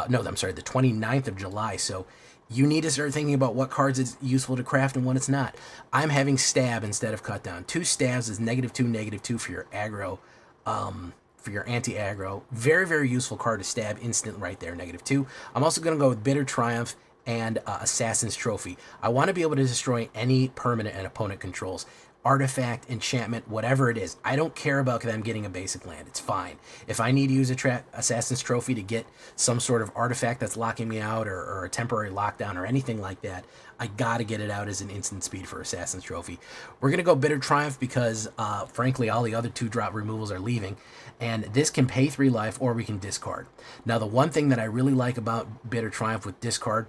No, I'm sorry, the 29th of July. So you need to start thinking about what cards it's useful to craft and when it's not. I'm having stab instead of cut down. 2 stabs is -2/-2 for your aggro, for your anti-aggro. Very, very useful card to stab instant right there, -2. I'm also going to go with Bitter Triumph and Assassin's Trophy. I want to be able to destroy any permanent an opponent controls. Artifact, enchantment, whatever it is. I don't care about them getting a basic land. It's fine. If I need to use a Assassin's Trophy to get some sort of artifact that's locking me out or a temporary lockdown or anything like that, I gotta get it out as an instant speed for Assassin's Trophy. We're gonna go Bitter Triumph because, frankly, all the other 2-drop removals are leaving, and this can pay 3 life or we can discard. Now, the one thing that I really like about Bitter Triumph with discard,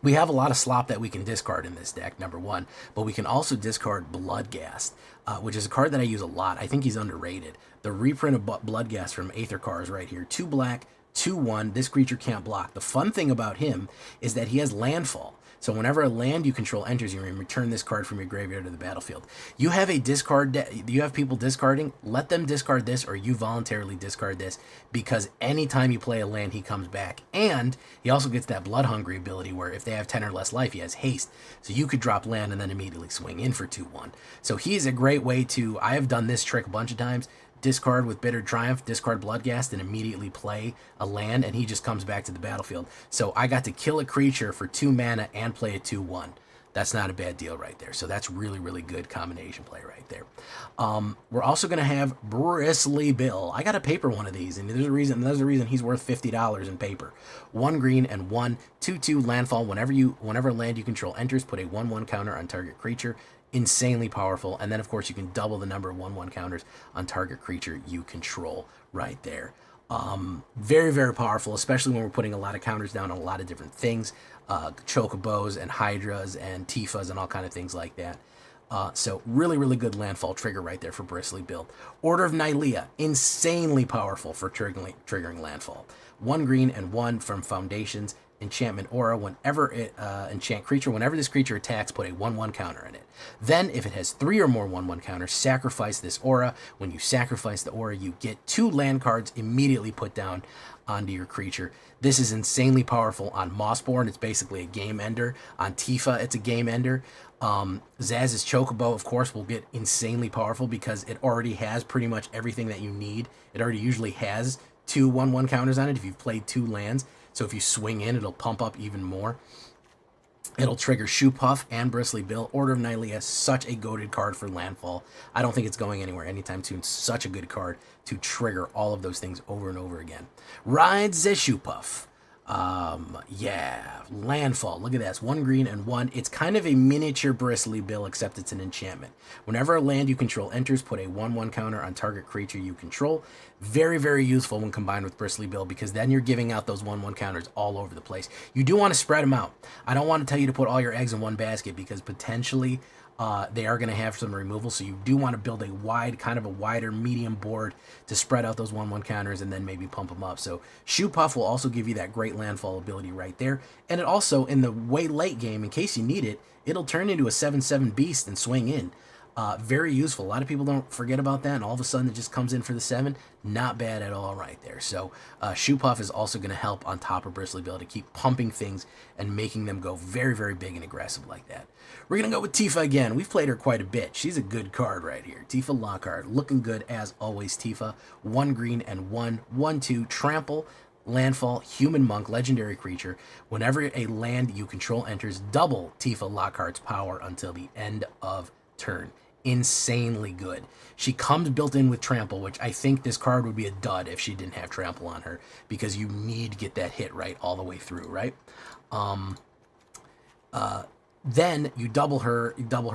we have a lot of slop that we can discard in this deck, number 1, but we can also discard Bloodghast, which is a card that I use a lot. I think he's underrated. The reprint of Bloodghast from Aether Cars right here. 2 black, 2/1. This creature can't block. The fun thing about him is that he has landfall. So whenever a land you control enters, you return this card from your graveyard to the battlefield. You have a discard. You have people discarding. Let them discard this, or you voluntarily discard this, because anytime you play a land, he comes back, and he also gets that Blood Hungry ability where if they have 10 or less life, he has haste. So you could drop land and then immediately swing in for 2/1. So he's a great way to. I have done this trick a bunch of times. Discard with Bitter Triumph, discard Bloodghast, and immediately play a land, and he just comes back to the battlefield. So I got to kill a creature for 2 mana and play a 2/1. That's not a bad deal right there. So that's really, really good combination play right there. We're also going to have Bristly Bill. I got to paper one of these, and there's a reason he's worth $50 in paper. 1 green and 1, 2/2 landfall. Whenever land you control enters, put a 1/1 counter on target creature. Insanely powerful. And then, of course, you can double the number of 1/1 counters on target creature you control right there. Very, very powerful, especially when we're putting a lot of counters down on a lot of different things. Chocobos and Hydras and Tifas and all kind of things like that. So really, really good landfall trigger right there for Bristly Bill. Order of Nylea, insanely powerful for triggering landfall. 1 green and 1 from Foundations. Enchantment Aura. Whenever it enchant creature, whenever this creature attacks, put a 1/1 counter in it. Then, if it has 3 or more 1/1 counters, sacrifice this aura. When you sacrifice the aura, you get 2 land cards immediately put down onto your creature. This is insanely powerful on Mossborn. It's basically a game ender. On Tifa, it's a game ender. Zaz's Chocobo, of course, will get insanely powerful because it already has pretty much everything that you need. It already usually has 2 1/1 counters on it if you've played 2 lands. So if you swing in, it'll pump up even more. It'll trigger Shoe Puff and Bristly Bill. Order of Nylea, such a goated card for landfall. I don't think it's going anywhere anytime soon. Such a good card to trigger all of those things over and over again. Rides the Shoe Puff. Yeah, landfall. Look at that. It's 1 green and 1. It's kind of a miniature Bristly Bill, except it's an enchantment. Whenever a land you control enters, put a 1/1 counter on target creature you control. Very, very useful when combined with Bristly Bill, because then you're giving out those 1/1 counters all over the place. You do want to spread them out. I don't want to tell you to put all your eggs in one basket, because potentially they are going to have some removal, so you do want to build a wider medium board to spread out those 1/1 counters and then maybe pump them up. So Shoe Puff will also give you that great landfall ability right there, and it also, in the way late game, in case you need it, it'll turn into a 7/7 beast and swing in. Very useful. A lot of people don't forget about that, and all of a sudden it just comes in for the 7. Not bad at all right there. So Shoe Puff is also going to help on top of Bristly Bill to keep pumping things and making them go very, very big and aggressive like that. We're going to go with Tifa again. We've played her quite a bit. She's a good card right here. Tifa Lockhart, looking good as always. Tifa, 1 green and 1, 1/2, trample, landfall, human monk, legendary creature. Whenever a land you control enters, double Tifa Lockhart's power until the end of turn. Insanely good. She comes built in with trample, which I think this card would be a dud if she didn't have trample on her, because you need to get that hit right all the way through, right? Then you double her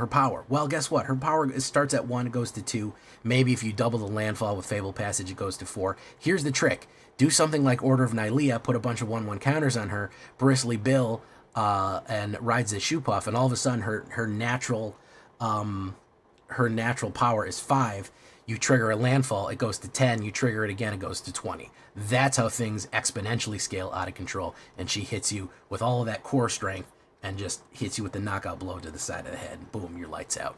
power. Well, guess what? Her power starts at 1, it goes to 2. Maybe if you double the landfall with Fable Passage, it goes to 4. Here's the trick. Do something like Order of Nylea, put a bunch of 1/1 counters on her, Bristly Bill, and rides the Shoe Puff, and all of a sudden her natural power is 5. You trigger a landfall, it goes to 10. You trigger it again, it goes to 20. That's how things exponentially scale out of control, and she hits you with all of that core strength and just hits you with the knockout blow to the side of the head. Boom, your lights out.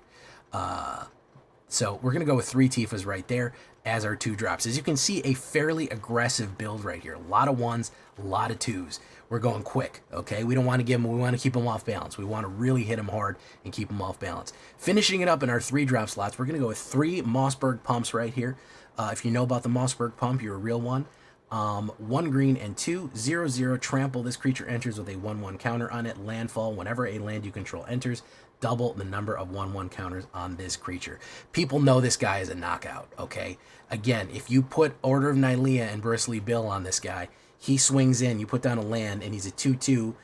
So we're going to go with 3 Tifas right there as our 2 drops. As you can see, a fairly aggressive build right here. A lot of 1s, a lot of 2s. We're going quick, okay? We don't want to give them, we want to keep them off balance. We want to really hit them hard and keep them off balance. Finishing it up in our 3 drop slots, we're going to go with 3 Mossberg Pumps right here. If you know about the Mossberg Pump, you're a real one. 1 green and 2, 0/0, trample. This creature enters with a 1/1 counter on it. Landfall. Whenever a land you control enters, double the number of 1/1 counters on this creature. People know this guy is a knockout, okay? Again, if you put Order of Nylea and Bristly Bill on this guy, he swings in, you put down a land, and he's a 2/2.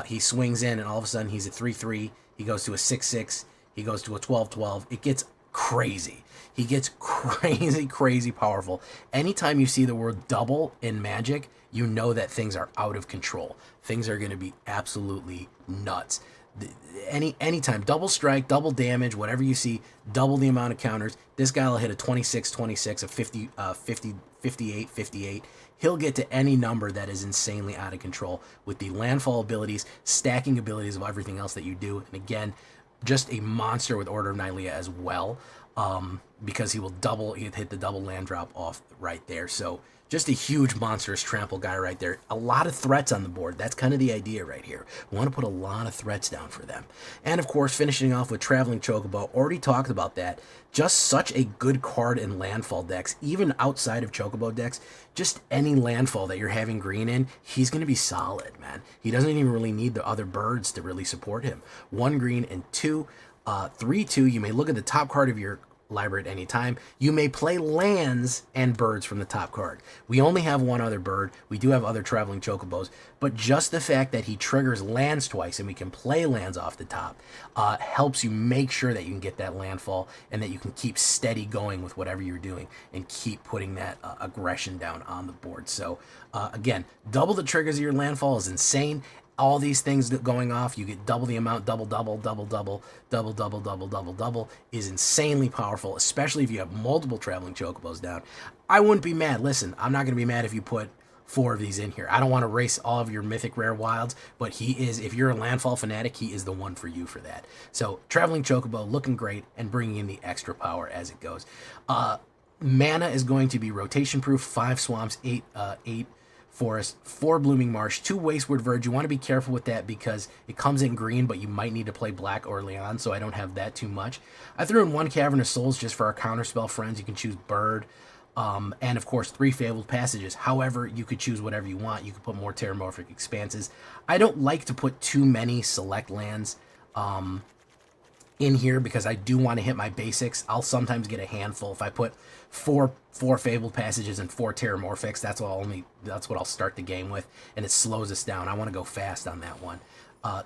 He swings in, and all of a sudden he's a 3/3. He goes to a 6/6. He goes to a 12/12. It gets crazy. He gets crazy, crazy powerful. Anytime you see the word double in Magic, you know that things are out of control. Things are going to be absolutely nuts. Anytime, double strike, double damage, whatever you see, double the amount of counters. This guy will hit a 26, 26, a 50, 50, 58, 58. He'll get to any number that is insanely out of control with the landfall abilities, stacking abilities of everything else that you do. And again, just a monster with Order of Nylea as well, because he'll hit the double land drop off right there. So just a huge monstrous trample guy right there. A lot of threats on the board. That's kind of the idea right here. We want to put a lot of threats down for them. And of course, finishing off with Traveling Chocobo. Already talked about that. Just such a good card in landfall decks, even outside of Chocobo decks. Just any landfall that you're having green in, he's going to be solid, man. He doesn't even really need the other birds to really support him. 1 green and 2, 3/2. You may look at the top card of your library at any time. You may play lands and birds from the top card. We only have one other bird. We do have other Traveling Chocobos, but just the fact that he triggers lands twice and we can play lands off the top helps you make sure that you can get that landfall and that you can keep steady going with whatever you're doing and keep putting that aggression down on the board. So again, double the triggers of your landfall is insane. All these things that going off, you get double the amount, double is insanely powerful, especially if you have multiple Traveling Chocobos down. I wouldn't be mad. Listen, I'm not going to be mad if you put 4 of these in here. I don't want to race all of your mythic rare wilds, but he is, if you're a landfall fanatic, he is the one for you for that. So Traveling Chocobo looking great and bringing in the extra power as it goes. Mana is going to be rotation proof, 5 swamps, 8 forest, 4 blooming marsh, 2 wasteward verge. You want to be careful with that because it comes in green, but you might need to play black or Leon, so I don't have that too much. I threw in 1 cavern of souls just for our counterspell friends. You can choose bird, and of course 3 fabled passages. However, you could choose whatever you want. You could put more terramorphic expanses. I don't like to put too many select lands in here because I do want to hit my basics. I'll sometimes get a handful. If I put four fabled passages and 4 terramorphics, that's what I'll start the game with, and it slows us down. I want to go fast on that one.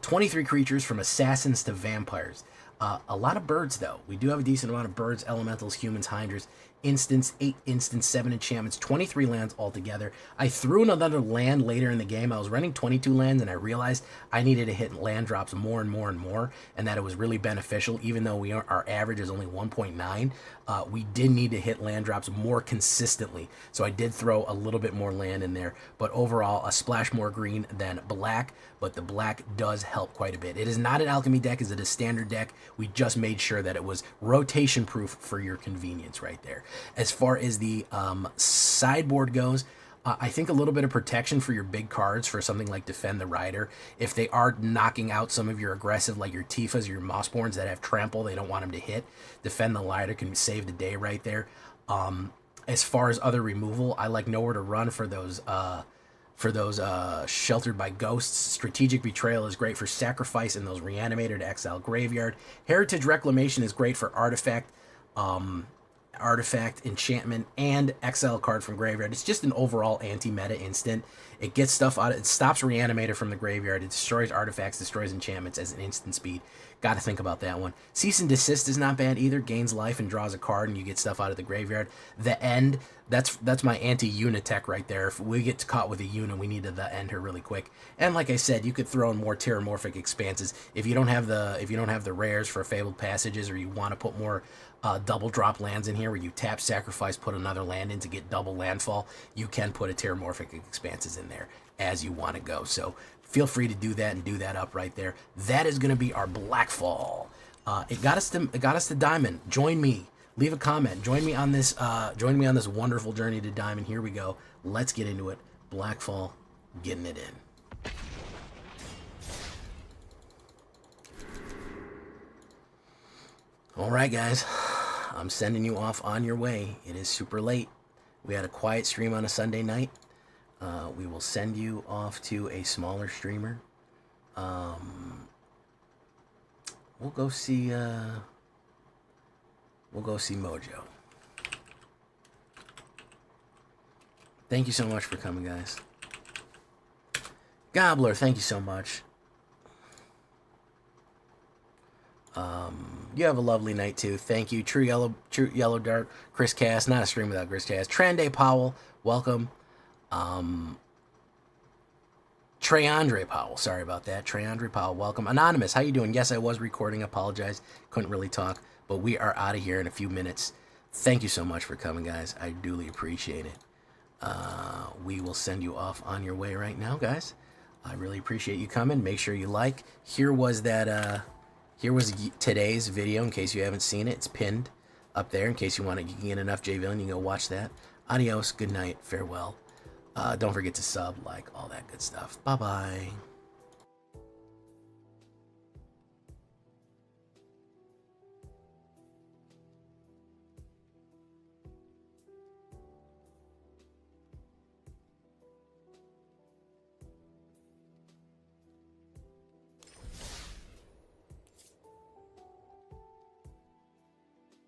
23 creatures from assassins to vampires. A lot of birds though. We do have a decent amount of birds, elementals, humans, hydras. Instants, 8 instants, 7 enchantments, 23 lands altogether. I threw in another land later in the game. I was running 22 lands and I realized I needed to hit land drops more and more and more, and that it was really beneficial. Even though our average is only 1.9, we did need to hit land drops more consistently. So I did throw a little bit more land in there, but overall a splash more green than black, but the black does help quite a bit. It is not an alchemy deck, it is a standard deck. We just made sure that it was rotation proof for your convenience right there. As far as the sideboard goes, I think a little bit of protection for your big cards for something like Defend the Rider. If they are knocking out some of your aggressive, like your Tifas, your Mossborns that have trample, they don't want them to hit. Defend the Rider can save the day right there. As far as other removal, I like Nowhere to Run for those Sheltered by Ghosts. Strategic Betrayal is great for sacrifice and those Reanimator to exile graveyard. Heritage Reclamation is great for artifact, enchantment, and exile card from graveyard. It's just an overall anti-meta instant. It gets stuff out. It stops Reanimator from the graveyard. It destroys artifacts, destroys enchantments as an instant speed. Got to think about that one. Cease and Desist is not bad either. Gains life and draws a card, and you get stuff out of the graveyard. The End, that's my anti-Unitech right there. If we get caught with a Una, we need to end her really quick. And like I said, you could throw in more terramorphic expanses if you don't have the rares for fabled passages, or you want to put more double drop lands in here where you tap, sacrifice, put another land in to get double landfall. You can put a terramorphic expanses in there as you want to go. So feel free to do that and do that up right there. That is going to be our Blackfall. It got us to Diamond. Join me. Leave a comment. Join me on this wonderful journey to Diamond. Here we go. Let's get into it. Blackfall, getting it in. All right, guys. I'm sending you off on your way. It is super late. We had a quiet stream on a Sunday night. We will send you off to a smaller streamer. We'll go see Mojo. Thank you so much for coming, guys. Gobbler, thank you so much. You have a lovely night too. Thank you. True Yellow Dart, Chris Cass, not a stream without Chris Cass. Trande Powell, welcome. Trey Andre Powell, sorry about that. Trey Andre Powell, welcome. Anonymous, how you doing? Yes, I was recording. Apologize, couldn't really talk, but we are out of here in a few minutes. Thank you so much for coming, guys. I duly appreciate it. We will send you off on your way right now, guys. I really appreciate you coming. Make sure you like. Here was today's video in case you haven't seen it. It's pinned up there in case you want to. You can get enough J Villainy, you can go watch that. Adios, good night, farewell. Don't forget to sub, like, all that good stuff. Bye-bye.